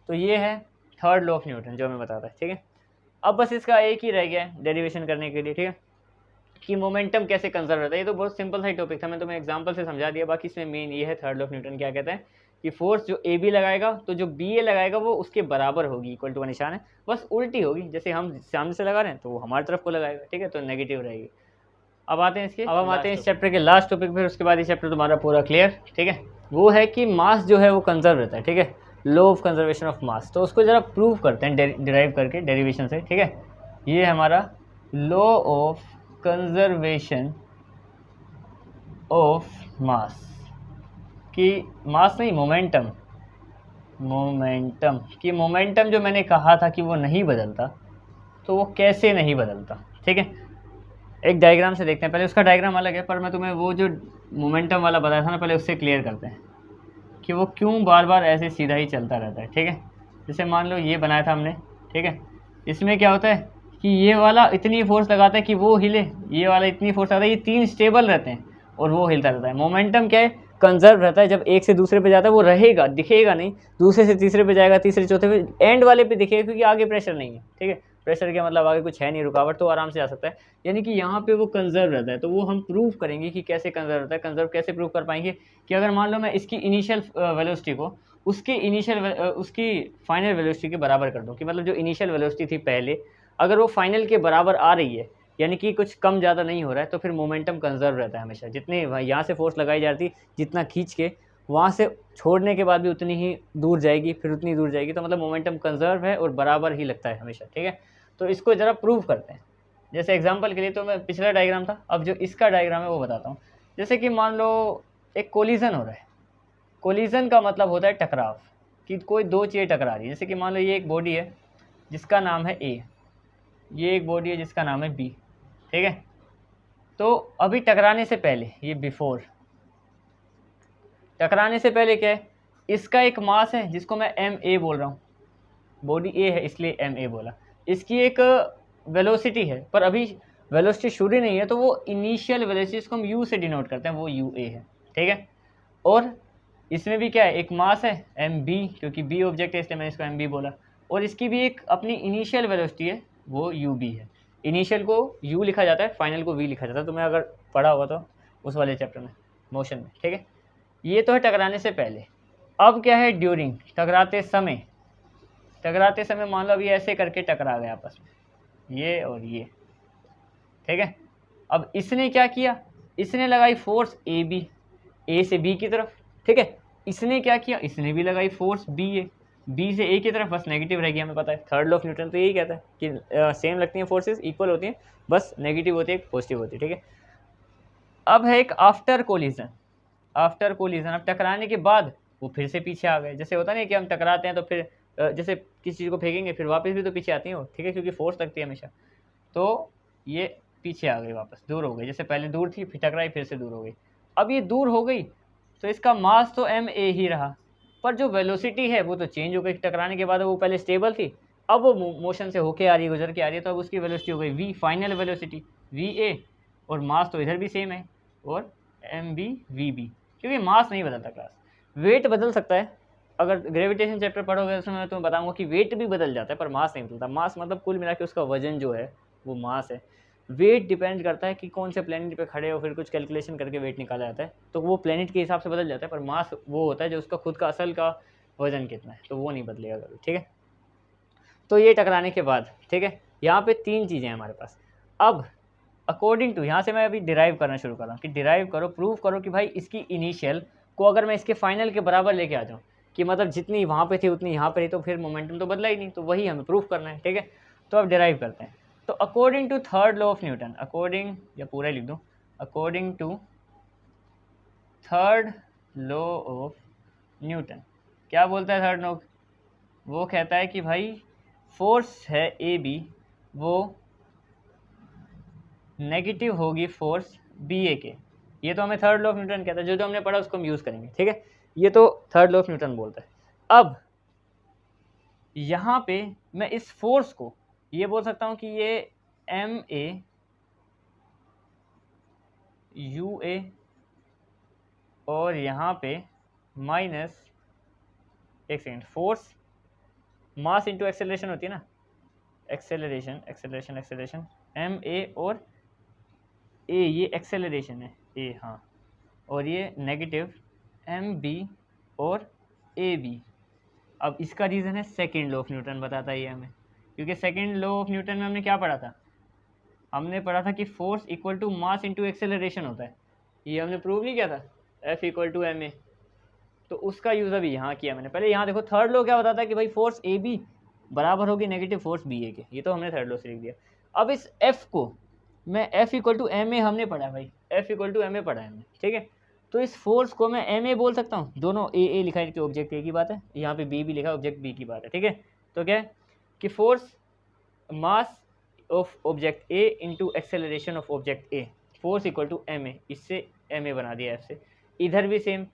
तो ये है थर्ड लॉ ऑफ न्यूटन जो हमें बताता है, ठीक है। अब बस इसका एक ही रह गया है डेरिवेशन करने के लिए, ठीक है, कि मोमेंटम कैसे कंजर्व रहता है। ये तो बहुत सिंपल सा टॉपिक था, मैं तुम्हें एग्जांपल से समझा दिया। बाकी इसमें मेन ये है थर्ड लॉ ऑफ न्यूटन क्या कहता है कि फोर्स जो ए बी लगाएगा तो जो बी ए लगाएगा वो उसके बराबर होगी, इक्वल टू का निशान है, बस उल्टी होगी, जैसे हम सामने से लगा रहे हैं तो वो हमारी तरफ को लगाएगा, ठीक है, तो नेगेटिव रहेगी। अब आते हैं हम आते हैं इस चैप्टर के लास्ट टॉपिक पर, उसके बाद ये चैप्टर तुम्हारा पूरा क्लियर, ठीक है। वो है कि मास जो है वो कंजर्व रहता है, ठीक है, law of conservation of mass. तो उसको जरा प्रूव करते हैं डिराइव करके डेरिवेशन से, ठीक है। ये हमारा law of conservation of mass, कि मास नहीं मोमेंटम, कि मोमेंटम जो मैंने कहा था कि वो नहीं बदलता, तो वो कैसे नहीं बदलता, ठीक है। एक डायग्राम से देखते हैं, पहले उसका डायग्राम अलग है, पर मैं तुम्हें वो जो मोमेंटम वाला बताया था ना, पहले उससे क्लियर करते हैं कि वो क्यों बार बार ऐसे सीधा ही चलता रहता है, ठीक है। जैसे मान लो ये बनाया था हमने, ठीक है, इसमें क्या होता है कि ये वाला इतनी फोर्स लगाता है कि वो हिले, ये वाला इतनी फोर्स लगाता है, ये तीन स्टेबल रहते हैं और वो हिलता रहता है। मोमेंटम क्या है, कंजर्व रहता है, जब एक से दूसरे पे जाता है वो रहेगा, दिखेगा नहीं, दूसरे से तीसरे पे जाएगा, तीसरे चौथे पे, एंड वाले पे दिखेगा, क्योंकि आगे प्रेशर नहीं है, ठीक है। प्रेशर क्या मतलब आगे कुछ है नहीं, रुकावट, तो आराम से जा सकता है, यानी कि यहाँ पे वो कंजर्व रहता है। तो वो हम प्रूव करेंगे कि कैसे कंजर्व रहता है। कंजर्व कैसे प्रूव कर पाएंगे कि अगर मान लो मैं इसकी इनिशियल वेलोसिटी को उसकी उसकी फाइनल वेलोसिटी के बराबर कर दूँ, कि मतलब जो इनिशियल वेलोसिटी थी पहले, अगर वो फाइनल के बराबर आ रही है, यानी कि कुछ कम ज़्यादा नहीं हो रहा है, तो फिर मोमेंटम कंजर्व रहता है हमेशा। जितनी यहाँ से फोर्स लगाई जाती, जितना खींच के वहाँ से छोड़ने के बाद भी उतनी ही दूर जाएगी, फिर उतनी दूर जाएगी, तो मतलब मोमेंटम कंजर्व है और बराबर ही लगता है हमेशा, ठीक है। तो इसको ज़रा प्रूव करते हैं। जैसे एग्जाम्पल के लिए, तो मैं पिछला डायग्राम था, अब जो इसका डायग्राम है वो बताता हूँ। जैसे कि मान लो एक कोलिजन हो रहा है। कोलिजन का मतलब होता है टकराव, कि कोई दो चीज़ें टकरा रही है। जैसे कि मान लो ये एक बॉडी है जिसका नाम है ए, ये एक बॉडी है जिसका नाम है बी, ठीक है। तो अभी टकराने से पहले, ये बिफोर, टकराने से पहले क्या है, इसका एक मास है जिसको मैं एम ए बोल रहा हूँ, बॉडी ए है इसलिए एम ए बोला। इसकी एक वेलोसिटी है, पर अभी वेलोसिटी शुरू नहीं है, तो वो इनिशियल वेलोसिटी, इसको हम यू से डिनोट करते हैं, वो यू ए है, ठीक है। और इसमें भी क्या है, एक मास है एम बी, क्योंकि बी ऑब्जेक्ट है इसलिए मैंने इसको एम बी बोला। और इसकी भी एक अपनी इनिशियल वेलोसिटी है, वो यू बी है। इनिशियल को यू लिखा जाता है, फाइनल को वी लिखा जाता है, तो मैं अगर पढ़ा होगा तो उस वाले चैप्टर में, मोशन में, ठीक है। ये तो है टकराने से पहले। अब क्या है ड्यूरिंग, टकराते समय। टकराते समय मान लो अभी ऐसे करके टकरा गए आपस में, ये और ये, ठीक है। अब इसने क्या किया, इसने लगाई फोर्स ए बी, ए से बी की तरफ, ठीक है। इसने क्या किया, इसने भी लगाई फोर्स बी ए, बी से ए की तरफ, बस नेगेटिव रहेगी, हमें पता है, थर्ड लॉ ऑफ न्यूटन तो यही कहता है कि सेम लगती हैं फोर्सेस, इक्वल होती हैं, बस नेगेटिव होती है, पॉजिटिव होती है, ठीक है। अब है एक आफ्टर कोलिजन। आफ्टर कोलिजन, अब टकराने के बाद वो फिर से पीछे आ गए। जैसे होता नहीं कि हम टकराते हैं तो फिर जैसे किसी चीज़ को फेंकेंगे फिर वापस भी तो पीछे आती है वो, ठीक है, क्योंकि फोर्स लगती है हमेशा। तो ये पीछे आ गई, वापस दूर हो गई, जैसे पहले दूर थी, फिर टकराई, फिर से दूर हो गई। अब ये दूर हो गई तो इसका मास तो एम ए ही रहा, पर जो वेलोसिटी है वो तो चेंज हो गई। टकराने के बाद वो पहले स्टेबल थी, अब वो मोशन से होके आ रही है, गुजर के आ रही है, तो अब उसकी वेलोसिटी हो गई v, final velocity v a, और मास तो इधर भी सेम है, और एम बी वी बी, क्योंकि मास नहीं बदलता क्लास, वेट बदल सकता है। अगर ग्रेविटेशन चैप्टर पढ़ोगे उसमें मैं तुम्हें बताऊंगा कि वेट भी बदल जाता है, पर मास नहीं बदलता। मास मतलब कुल मिला के उसका वजन जो है वो मास है। वेट डिपेंड करता है कि कौन से प्लेनेट पे खड़े हो, फिर कुछ कैलकुलेशन करके वेट निकाला जाता है, तो वो प्लेनेट के हिसाब से बदल जाता है, पर मास वो होता है जो उसका खुद का असल का वजन कितना है, तो वो नहीं बदलेगा कभी, ठीक है। तो ये टकराने के बाद, ठीक है, यहाँ पे तीन चीज़ें हैं हमारे पास। अब अकॉर्डिंग टू, यहाँ से मैं अभी डिराइव करना शुरू कर रहा हूँ कि डिराइव करो, प्रूव करो कि भाई इसकी इनिशियल को अगर मैं इसके फाइनल के बराबर लेके आ जाऊँ, कि मतलब जितनी वहाँ पे थी उतनी यहाँ पे रही, तो फिर मोमेंटम तो बदला ही नहीं, तो वही हमें प्रूफ करना है, ठीक है। तो अब डिराइव करते हैं। तो according to third law of Newton, according, या पूरा लिख दूँ, according to third law of Newton, क्या बोलता है थर्ड लॉ, वो कहता है कि भाई फोर्स है ए बी, वो नेगेटिव होगी फोर्स बी ए के। ये तो हमें थर्ड लॉ ऑफ न्यूटन कहता है, जो जो हमने पढ़ा उसको हम यूज़ करेंगे, ठीक है। ये तो थर्ड लॉ ऑफ न्यूटन बोलता है। अब यहाँ पे मैं इस फोर्स को ये बोल सकता हूँ कि ये एम ए यू ए, और यहाँ पे माइनस, एक second, force mass into acceleration होती है ना, acceleration acceleration acceleration, m a और ए, ये एक्सेलरेशन है ए, हाँ, और ये नेगेटिव एम बी और ए बी। अब इसका रीज़न है सेकेंड लॉ ऑफ न्यूटन बताता है ये हमें, क्योंकि सेकेंड लॉ ऑफ न्यूटन में हमने क्या पढ़ा था, हमने पढ़ा था कि force equal to mass into acceleration होता है, ये हमने प्रूव नहीं किया था, f equal to m a. तो उसका यूज़ अभी यहाँ किया मैंने। पहले यहाँ देखो थर्ड लॉ क्या बताता है कि भाई फोर्स ए बी बराबर होगी नेगेटिव फोर्स बी ए के, ये तो हमने थर्ड लॉ से लिख दिया। अब इस एफ को मैं f equal to m a हमने पढ़ा भाई, f equal to m a पढ़ा है हमने, ठीक है। तो इस फोर्स को मैं एम ए बोल सकता हूँ, दोनों ए लिखा है कि ऑब्जेक्ट ए की बात है, यहाँ पे बी भी लिखा है ऑब्जेक्ट बी की बात है, ठीक है। तो क्या है कि force mass of object a into acceleration of object a, force equal to m a, इससे एम ए बना दिया एफ से। इधर भी सेम,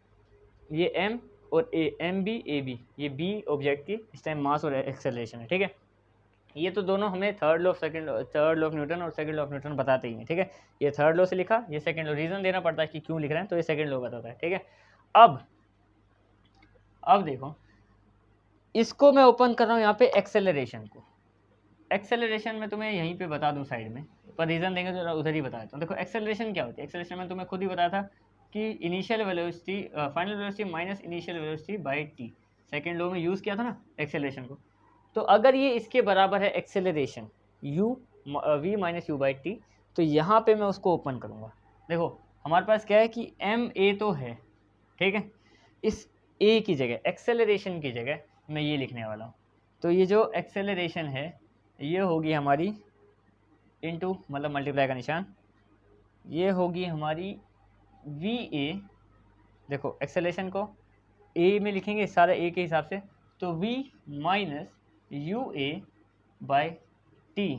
ये एम और ए, एम बी ए बी, ये बी ऑब्जेक्ट की इस टाइम मास और एक्सेलरेशन है, ठीक है। ये तो दोनों हमें थर्ड लॉ ऑफ न्यूटन और सेकंड लॉ ऑफ न्यूटन बताते ही हैं, ठीक है। ये थर्ड लॉ से लिखा, ये सेकंड लॉ, रीज़न देना पड़ता है कि क्यों लिख रहे हैं, तो ये सेकंड लॉ बताता है, ठीक है। अब देखो, इसको मैं ओपन कर रहा हूँ यहाँ पे एक्सेलरेशन को। एक्सेलरेशन में तुम्हें यहीं पे बता दूँ साइड में, पर रीज़न देंगे तो उधर ही बता देता हूँ। देखो एक्सेलरेशन क्या होती है, एक्सेलरेशन में तुम्हें खुद ही बताया था कि initial velocity, final velocity minus initial velocity by T, second law में यूज़ किया था ना एक्सेलरेशन को। तो अगर ये इसके बराबर है acceleration u v minus you by T, तो यहाँ पे मैं उसको ओपन करूँगा। देखो हमारे पास क्या है कि एम ए तो है, ठीक है, इस ए की जगह एक्सेलरेशन की जगह मैं ये लिखने वाला हूँ। तो ये जो एक्सेलरेशन है ये होगी हमारी इनटू मतलब मल्टीप्लाई का निशान, ये होगी हमारी वी ए। देखो एक्सेलरेशन को ए में लिखेंगे सारा ए के हिसाब से, तो v minus U A by T,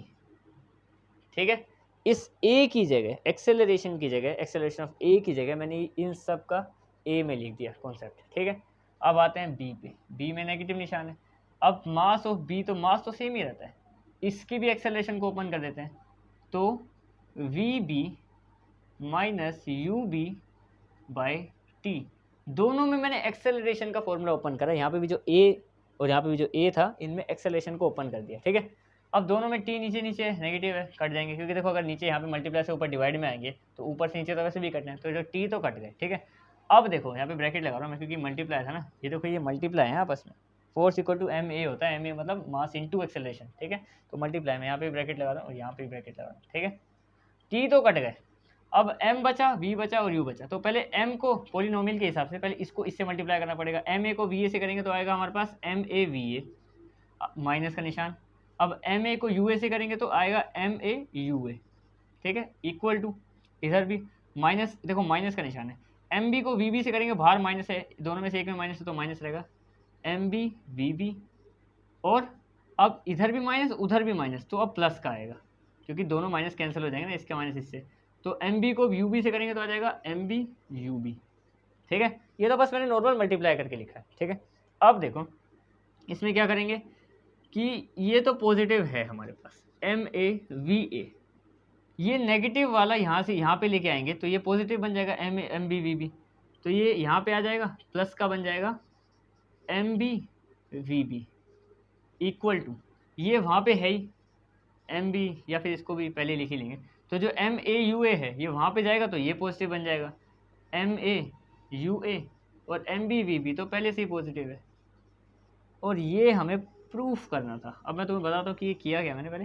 ठीक है। इस a की जगह एक्सेलरेशन की जगह, एक्सेलरेशन ऑफ a की जगह मैंने इन सब का a में लिख दिया कॉन्सेप्ट, ठीक है। अब आते हैं b पे, b में नेगेटिव निशान है। अब मास ऑफ b, तो मास तो सेम ही रहता है, इसकी भी एक्सेलरेशन को ओपन कर देते हैं, तो v b minus u b by t. दोनों में मैंने एक्सेलरेशन का फॉर्मूला ओपन करा, यहाँ पे भी जो a और यहाँ पे भी जो a था, इनमें एक्सेलरेशन को ओपन कर दिया, ठीक है। अब दोनों में t नीचे नीचे नेगेटिव है, कट जाएंगे, क्योंकि देखो अगर नीचे यहाँ पे मल्टीप्लाई से ऊपर डिवाइड में आएंगे तो ऊपर से नीचे तो वैसे भी कटना है, तो जो t तो कट गए, ठीक है। अब देखो यहाँ पे ब्रैकेट लगा रहा हूँ मैं, क्योंकि मल्टीप्लाई था ना, ये देखो ये मल्टीप्लाई है आपस में, force equal to m a होता है, एम ए मतलब मास इंटू एक्सेलरेशन, ठीक है। तो मल्टीप्लाई में यहाँ पे ब्रैकेट लगा रहा हूँ और यहाँ पे ब्रैकेट लगा रहा हूँ, ठीक है। t तो कट गए, अब m बचा, v बचा और u बचा। तो पहले m को पोलिनोमियल के हिसाब से पहले इसको इससे मल्टीप्लाई करना पड़ेगा, एम ए को वी ए से करेंगे तो आएगा हमारे पास M A V A minus का निशान। अब एम ए को यू ए से करेंगे तो आएगा एम ए यू ए, ठीक है, इक्वल टू इधर भी माइनस, देखो माइनस का निशान है। एम बी को वी बी से करेंगे, बाहर माइनस है, दोनों में से एक में माइनस है तो माइनस रहेगा, एम बी वी बी, और अब इधर भी माइनस उधर भी माइनस, तो अब प्लस का आएगा, क्योंकि दोनों माइनस कैंसिल हो जाएंगे ना, इसके माइनस इससे। तो एम बी को यू बी से करेंगे तो आ जाएगा एम बी यू बी, ठीक है। ये तो बस मैंने नॉर्मल मल्टीप्लाई करके लिखा है, ठीक है। अब देखो इसमें क्या करेंगे कि ये तो पॉजिटिव है हमारे पास एम ए वी ए, ये नेगेटिव वाला यहाँ से यहाँ पे लेके आएंगे तो ये पॉजिटिव बन जाएगा m a m b v b, तो ये यहाँ पे आ जाएगा प्लस का बन जाएगा m b v b equal to, ये वहाँ पे है ही एम बी, या फिर इसको भी पहले लिख ही लेंगे, तो जो एम ए यू ए है ये वहाँ पे जाएगा तो ये पॉजिटिव बन जाएगा एम ए यू ए, और एम बी वी बी तो पहले से ही पॉजिटिव है, और ये हमें प्रूफ करना था। अब मैं तुम्हें बताता हूँ कि ये किया क्या मैंने पहले।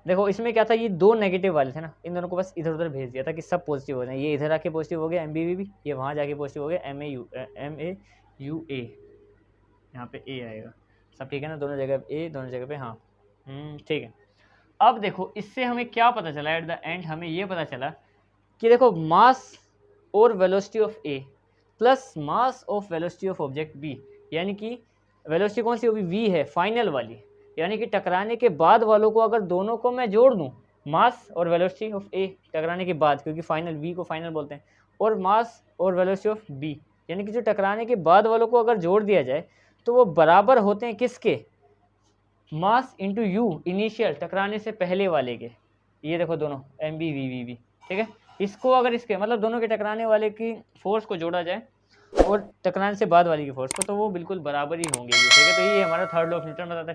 देखो इसमें क्या था, ये दो नेगेटिव वाले थे ना, इन दोनों को बस इधर उधर भेज दिया था कि सब पॉजिटिव हो जाए। ये इधर आके पॉजिटिव हो गया एम बी वी बी, ये वहाँ जाके पॉजिटिव हो गया एम ए यू ए, यहाँ पे ए आएगा, सब ठीक है ना, दोनों जगह ए, दोनों जगह पे हाँ, ठीक है। अब देखो इससे हमें क्या पता चला, एट द एंड हमें ये पता चला कि देखो मास और velocity of a plus mass of velocity of object b, यानी कि वेलोसिटी कौन सी होगी, वी है फाइनल वाली, यानी कि टकराने के बाद वालों को अगर दोनों को मैं जोड़ दूं, मास और वेलोसिटी ऑफ ए टकराने के बाद, क्योंकि फाइनल वी को फाइनल बोलते हैं, और मास और वेलोसिटी ऑफ बी, यानी कि जो टकराने के बाद वालों को अगर जोड़ दिया जाए तो वो बराबर होते हैं किसके, मास इंटू यू इनिशियल टकराने से पहले वाले के। ये देखो दोनों m b v v b, ठीक है। इसको अगर इसके मतलब दोनों के टकराने वाले की फोर्स को जोड़ा जाए और टकराने से बाद वाली की फोर्स को, तो वो बिल्कुल बराबर ही होंगे, ठीक है। तो ये हमारा थर्ड लॉ ऑफ न्यूटन बताता है।